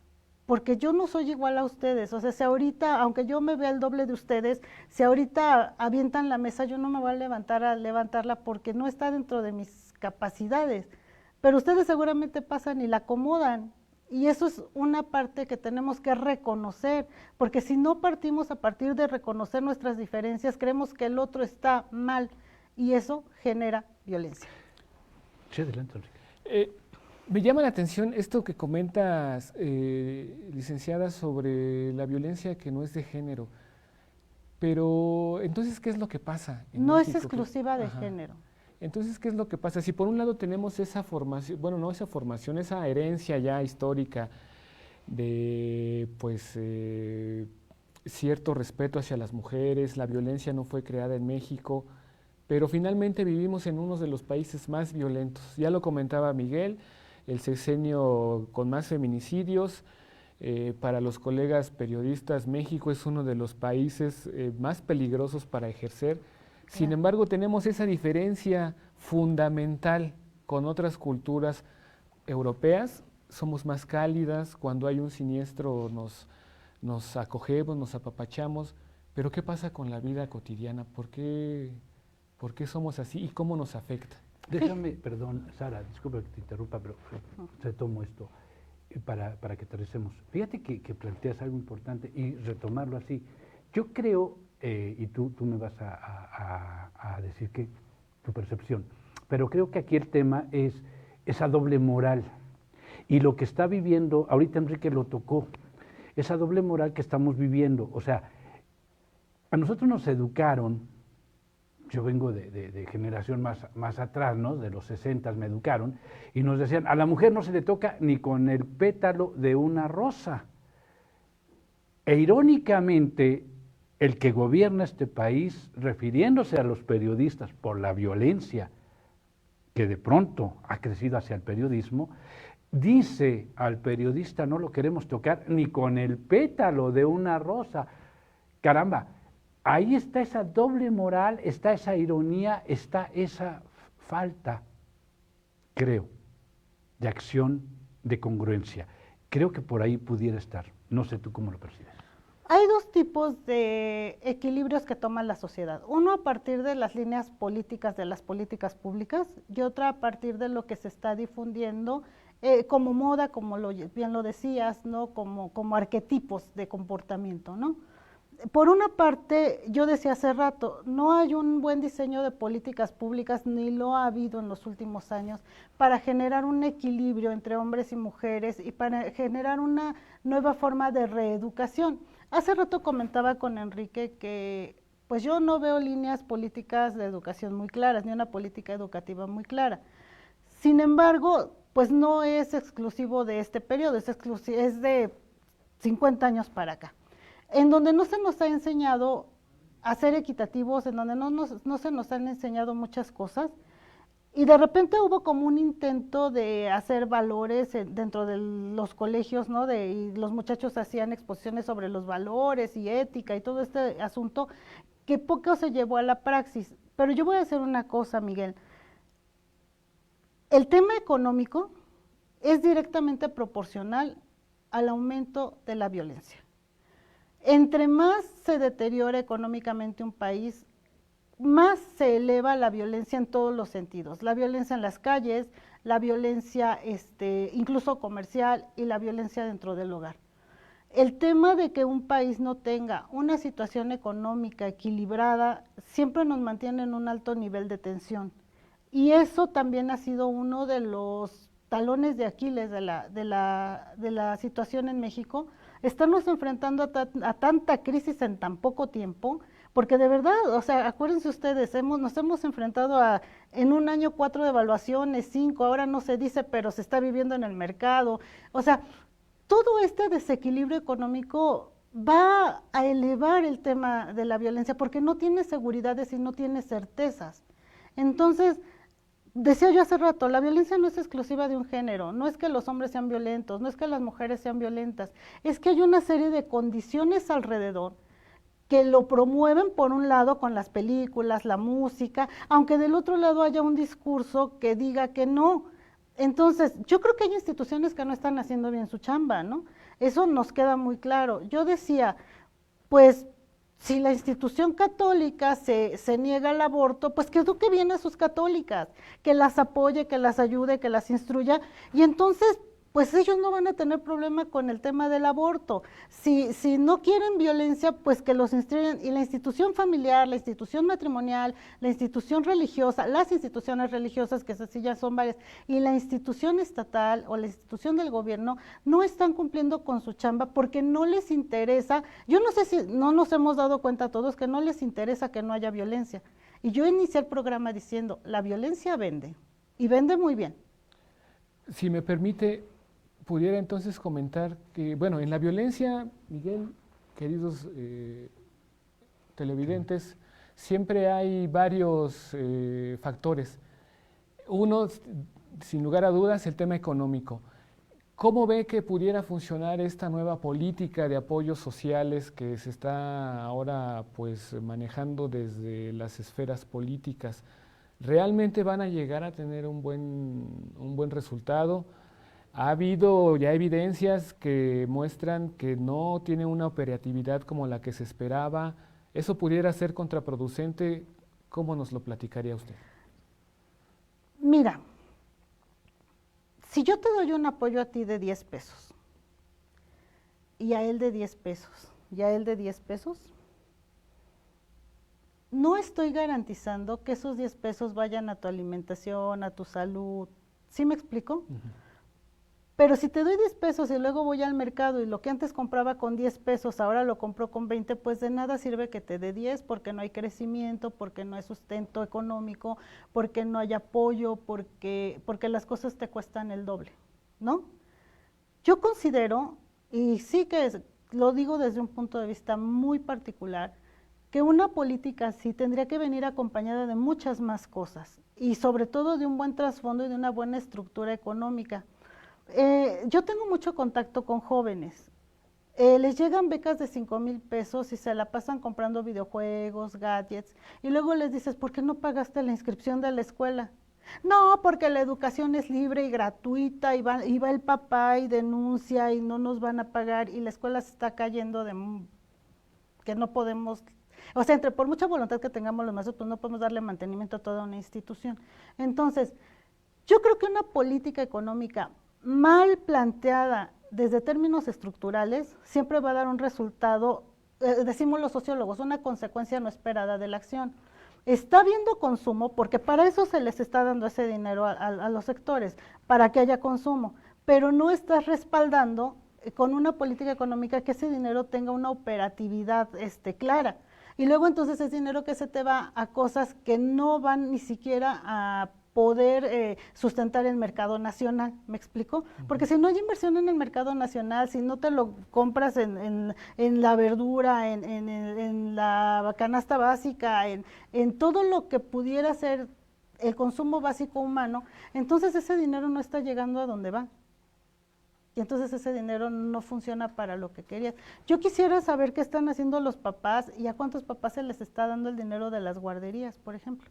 porque yo no soy igual a ustedes, o sea, si ahorita, aunque yo me vea el doble de ustedes, si ahorita avientan la mesa, yo no me voy a levantarla porque no está dentro de mis capacidades, pero ustedes seguramente pasan y la acomodan, y eso es una parte que tenemos que reconocer, porque si no partimos a partir de reconocer nuestras diferencias, creemos que el otro está mal, y eso genera violencia. Sí, adelante, Enrique. Me llama la atención esto que comentas, licenciada, sobre la violencia que no es de género. Pero, entonces, ¿qué es lo que pasa en No México? es exclusiva de género. Entonces, ¿qué es lo que pasa? Si por un lado tenemos esa formación, bueno, no esa formación, esa herencia ya histórica pues, cierto respeto hacia las mujeres. La violencia no fue creada en México, pero finalmente vivimos en uno de los países más violentos. Ya lo comentaba Miguel, el sexenio con más feminicidios. Para los colegas periodistas, México es uno de los países más peligrosos para ejercer. Sin embargo, tenemos esa diferencia fundamental con otras culturas europeas. Somos más cálidas, cuando hay un siniestro nos acogemos, nos apapachamos. Pero ¿qué pasa con la vida cotidiana? ¿Por qué somos así y cómo nos afecta? Déjame, perdón, Sara, disculpa que te interrumpa, pero retomo esto para que aterricemos. Fíjate que planteas algo importante y retomarlo así. Yo creo, y tú me vas a decir que tu percepción, pero creo que aquí el tema es esa doble moral. Y lo que está viviendo, ahorita Enrique lo tocó, esa doble moral que estamos viviendo. O sea, a nosotros nos educaron, yo vengo de generación más atrás, ¿no? De los 60 me educaron, y nos decían, a la mujer no se le toca ni con el pétalo de una rosa. E irónicamente, el que gobierna este país, refiriéndose a los periodistas por la violencia que de pronto ha crecido hacia el periodismo, dice al periodista no lo queremos tocar ni con el pétalo de una rosa. Caramba, ahí está esa doble moral, está esa ironía, está esa falta, creo, de acción, de congruencia. Creo que por ahí pudiera estar. No sé tú cómo lo percibes. Hay dos tipos de equilibrios que toma la sociedad. Uno a partir de las líneas políticas, de las políticas públicas, y otra a partir de lo que se está difundiendo como moda, como bien lo decías, ¿no? Como arquetipos de comportamiento, ¿no? Por una parte, yo decía hace rato, no hay un buen diseño de políticas públicas, ni lo ha habido en los últimos años, para generar un equilibrio entre hombres y mujeres y para generar una nueva forma de reeducación. Hace rato comentaba con Enrique que pues yo no veo líneas políticas de educación muy claras, ni una política educativa muy clara. Sin embargo, pues no es exclusivo de este periodo, es de 50 años para acá, en donde no se nos ha enseñado a ser equitativos, en donde no se nos han enseñado muchas cosas, y de repente hubo como un intento de hacer valores dentro de los colegios, ¿no? Y los muchachos hacían exposiciones sobre los valores y ética y todo este asunto, que poco se llevó a la praxis. Pero yo voy a decir una cosa, Miguel. El tema económico es directamente proporcional al aumento de la violencia. Entre más se deteriora económicamente un país, más se eleva la violencia en todos los sentidos. La violencia en las calles, la violencia incluso comercial y la violencia dentro del hogar. El tema de que un país no tenga una situación económica equilibrada siempre nos mantiene en un alto nivel de tensión. Y eso también ha sido uno de los talones de Aquiles de la situación en México. Estamos enfrentando a tanta crisis en tan poco tiempo, porque de verdad, o sea, acuérdense ustedes, nos hemos enfrentado en un año 4 devaluaciones, 5, ahora no se dice, pero se está viviendo en el mercado. O sea, todo este desequilibrio económico va a elevar el tema de la violencia, porque no tiene seguridades y no tiene certezas. Entonces, decía yo hace rato, la violencia no es exclusiva de un género, no es que los hombres sean violentos, no es que las mujeres sean violentas, es que hay una serie de condiciones alrededor que lo promueven por un lado con las películas, la música, aunque del otro lado haya un discurso que diga que no. Entonces, yo creo que hay instituciones que no están haciendo bien su chamba, ¿no? Eso nos queda muy claro. Yo decía, pues, si la institución católica se niega al aborto, pues que eduque bien a sus católicas, que las apoye, que las ayude, que las instruya, y entonces pues ellos no van a tener problema con el tema del aborto. Si no quieren violencia, pues que los instruyan, y la institución familiar, la institución matrimonial, la institución religiosa, las instituciones religiosas, que esas sí ya son varias, y la institución estatal o la institución del gobierno no están cumpliendo con su chamba porque no les interesa. Yo no sé si no nos hemos dado cuenta todos que no les interesa que no haya violencia. Y yo inicié el programa diciendo, la violencia vende, y vende muy bien. Si me permite, pudiera entonces comentar que, bueno, en la violencia, Miguel, queridos televidentes, siempre hay varios factores. Uno, sin lugar a dudas, el tema económico. ¿Cómo ve que pudiera funcionar esta nueva política de apoyos sociales que se está ahora pues manejando desde las esferas políticas? ¿Realmente van a llegar a tener un buen resultado? Ha habido ya evidencias que muestran que no tiene una operatividad como la que se esperaba. ¿Eso pudiera ser contraproducente? ¿Cómo nos lo platicaría usted? Mira, si yo te doy un apoyo a ti de 10 pesos y a él de 10 pesos y a él de 10 pesos, no estoy garantizando que esos 10 pesos vayan a tu alimentación, a tu salud. ¿Sí me explico? Pero si te doy 10 pesos y luego voy al mercado y lo que antes compraba con 10 pesos, ahora lo compro con 20, pues de nada sirve que te dé 10 porque no hay crecimiento, porque no hay sustento económico, porque no hay apoyo, porque las cosas te cuestan el doble, ¿no? Yo considero, y sí que lo digo desde un punto de vista muy particular, que una política así tendría que venir acompañada de muchas más cosas y sobre todo de un buen trasfondo y de una buena estructura económica. Yo tengo mucho contacto con jóvenes, les llegan becas de 5,000 pesos y se la pasan comprando videojuegos, gadgets, y luego les dices, ¿por qué no pagaste la inscripción de la escuela? No, porque la educación es libre y gratuita, y va el papá y denuncia y no nos van a pagar, y la escuela se está cayendo que no podemos, o sea, por mucha voluntad que tengamos los maestros, pues no podemos darle mantenimiento a toda una institución. Entonces, yo creo que una política económica mal planteada desde términos estructurales siempre va a dar un resultado, decimos los sociólogos, una consecuencia no esperada de la acción. Está habiendo consumo porque para eso se les está dando ese dinero a los sectores, para que haya consumo, pero no estás respaldando con una política económica que ese dinero tenga una operatividad clara. Y luego entonces es dinero que se te va a cosas que no van ni siquiera a poder sustentar el mercado nacional, ¿me explico? Porque si no hay inversión en el mercado nacional, si no te lo compras en la verdura, en la canasta básica, en todo lo que pudiera ser el consumo básico humano, entonces ese dinero no está llegando a donde va. Y entonces ese dinero no funciona para lo que querías. Yo quisiera saber qué están haciendo los papás y a cuántos papás se les está dando el dinero de las guarderías, por ejemplo.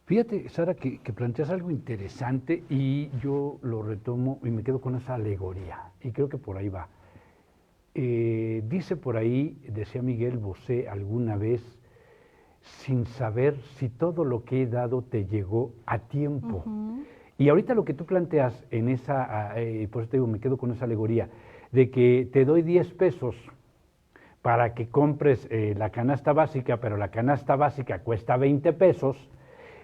Fíjate, Sara, que planteas algo interesante y yo lo retomo y me quedo con esa alegoría, y creo que por ahí va. Dice por ahí, decía Miguel Bosé alguna vez, sin saber si todo lo que he dado te llegó a tiempo. Y ahorita lo que tú planteas en esa, por eso te digo, me quedo con esa alegoría, de que te doy 10 pesos para que compres la canasta básica, pero la canasta básica cuesta 20 pesos,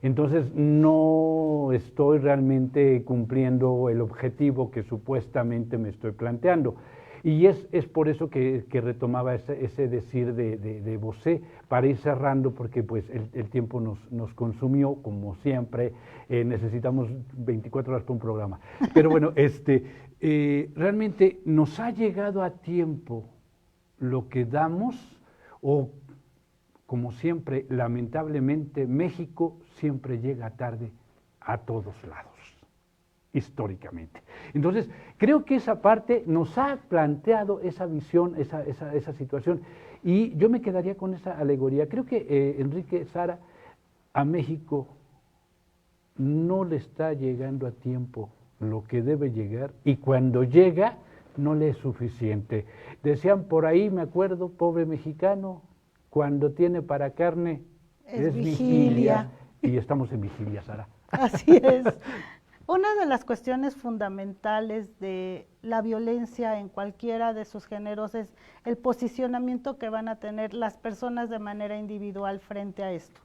entonces no estoy realmente cumpliendo el objetivo que supuestamente me estoy planteando. Y es por eso que retomaba ese decir de Bosé, para ir cerrando, porque pues el tiempo nos consumió, como siempre, necesitamos 24 horas para un programa. Pero bueno, realmente nos ha llegado a tiempo lo que damos, o como siempre, lamentablemente, México siempre llega tarde a todos lados, históricamente. Entonces, creo que esa parte nos ha planteado esa visión, esa situación, y yo me quedaría con esa alegoría. Creo que, Enrique, Sara, a México no le está llegando a tiempo lo que debe llegar, y cuando llega, no le es suficiente. Decían por ahí, me acuerdo, pobre mexicano, cuando tiene para carne, es vigilia. Y estamos en vigilia, Sara. Así es. Una de las cuestiones fundamentales de la violencia en cualquiera de sus géneros es el posicionamiento que van a tener las personas de manera individual frente a esto.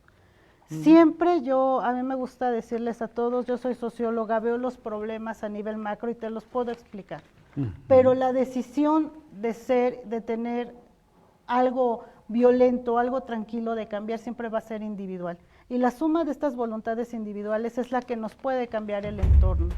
Siempre a mí me gusta decirles a todos, yo soy socióloga, veo los problemas a nivel macro y te los puedo explicar. Pero la decisión de tener algo violento, algo tranquilo, de cambiar, siempre va a ser individual. Y la suma de estas voluntades individuales es la que nos puede cambiar el entorno.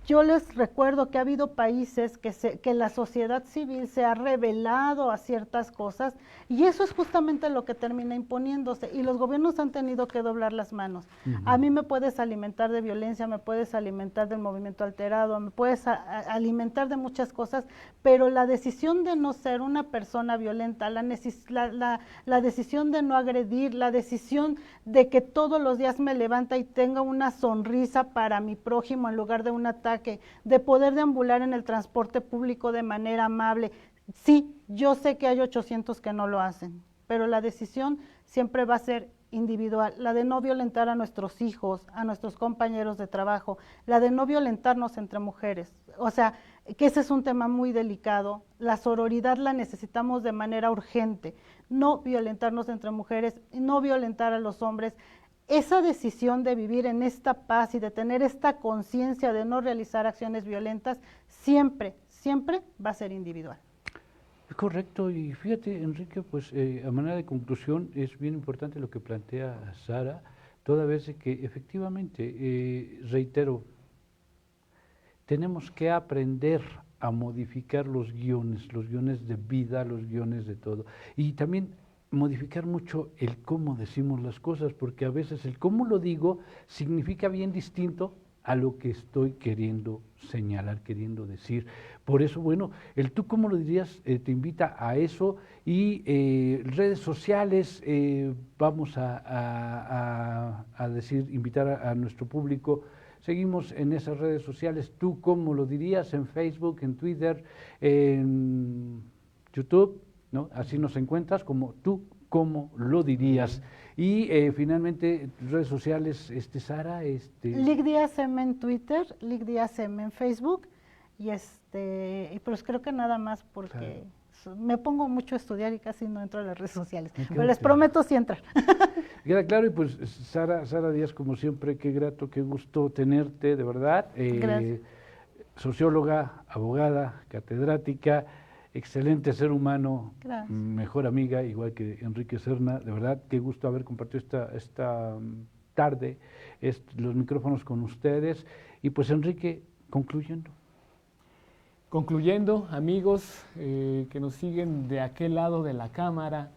Yo les recuerdo que ha habido países que la sociedad civil se ha rebelado a ciertas cosas y eso es justamente lo que termina imponiéndose y los gobiernos han tenido que doblar las manos. A mí me puedes alimentar de violencia, me puedes alimentar del movimiento alterado, me puedes alimentar de muchas cosas, pero la decisión de no ser una persona violenta, la decisión de no agredir, la decisión de que todos los días me levanta y tenga una sonrisa para mi prójimo en lugar de un ataque, de poder deambular en el transporte público de manera amable. Sí, yo sé que hay 800 que no lo hacen, pero la decisión siempre va a ser individual, la de no violentar a nuestros hijos, a nuestros compañeros de trabajo, la de no violentarnos entre mujeres. O sea, que ese es un tema muy delicado. La sororidad la necesitamos de manera urgente, no violentarnos entre mujeres, no violentar a los hombres. Esa decisión de vivir en esta paz y de tener esta conciencia de no realizar acciones violentas siempre, siempre va a ser individual. Correcto, y fíjate, Enrique, pues a manera de conclusión es bien importante lo que plantea Sara, toda vez de que efectivamente, reitero, tenemos que aprender a modificar los guiones de vida, los guiones de todo, y también modificar mucho el cómo decimos las cosas, porque a veces el cómo lo digo significa bien distinto a lo que estoy queriendo señalar, queriendo decir. Por eso, bueno, el tú cómo lo dirías te invita a eso y redes sociales, vamos a decir, invitar a nuestro público. Seguimos en esas redes sociales, tú cómo lo dirías, en Facebook, en Twitter, en YouTube, ¿no? Así nos encuentras como tú cómo lo dirías. Y finalmente, redes sociales, Sara, Lic Díaz M en Twitter, Lic Díaz M en Facebook, y pues creo que nada más porque me pongo mucho a estudiar y casi no entro a las redes sociales, pero les prometo sí entrar. Queda claro, y pues Sara Díaz, como siempre, qué grato, qué gusto tenerte, de verdad. Gracias. Socióloga, abogada, catedrática, excelente ser humano, mejor amiga, igual que Enrique Serna, de verdad, qué gusto haber compartido esta tarde los micrófonos con ustedes. Y pues Enrique, concluyendo. Concluyendo, amigos que nos siguen de aquel lado de la cámara,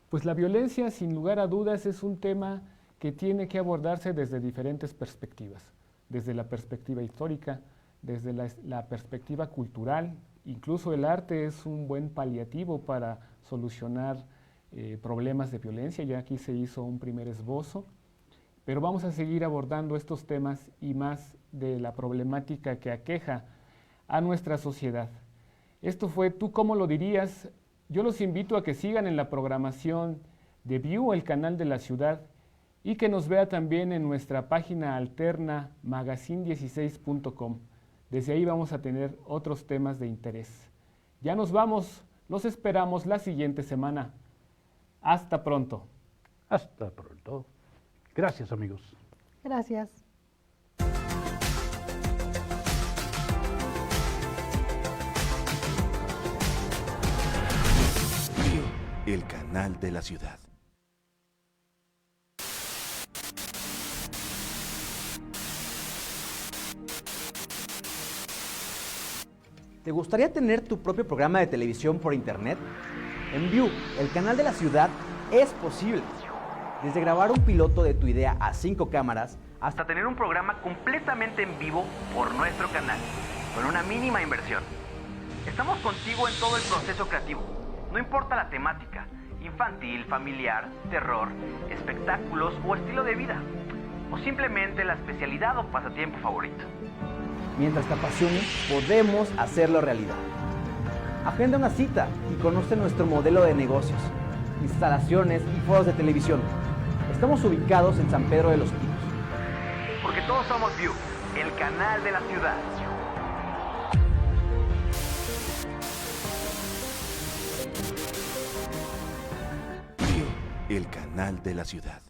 pues la violencia, sin lugar a dudas, es un tema que tiene que abordarse desde diferentes perspectivas, desde la perspectiva histórica, desde la perspectiva cultural. Incluso el arte es un buen paliativo para solucionar problemas de violencia, ya aquí se hizo un primer esbozo, pero vamos a seguir abordando estos temas y más de la problemática que aqueja a nuestra sociedad. Esto fue Tú cómo lo dirías. Yo los invito a que sigan en la programación de View, el canal de la ciudad, y que nos vea también en nuestra página alterna magazine16.com. Desde ahí vamos a tener otros temas de interés. Ya nos vamos, los esperamos la siguiente semana. Hasta pronto. Hasta pronto. Gracias, amigos. Gracias. El canal de la ciudad. ¿Te gustaría tener tu propio programa de televisión por internet? En View, el canal de la ciudad, es posible. Desde grabar un piloto de tu idea a 5 cámaras, hasta tener un programa completamente en vivo por nuestro canal, con una mínima inversión. Estamos contigo en todo el proceso creativo. No importa la temática, infantil, familiar, terror, espectáculos o estilo de vida, o simplemente la especialidad o pasatiempo favorito. Mientras te apasione, podemos hacerlo realidad. Agenda una cita y conoce nuestro modelo de negocios, instalaciones y foros de televisión. Estamos ubicados en San Pedro de los Pinos. Porque todos somos View, el canal de la ciudad. El canal de la ciudad.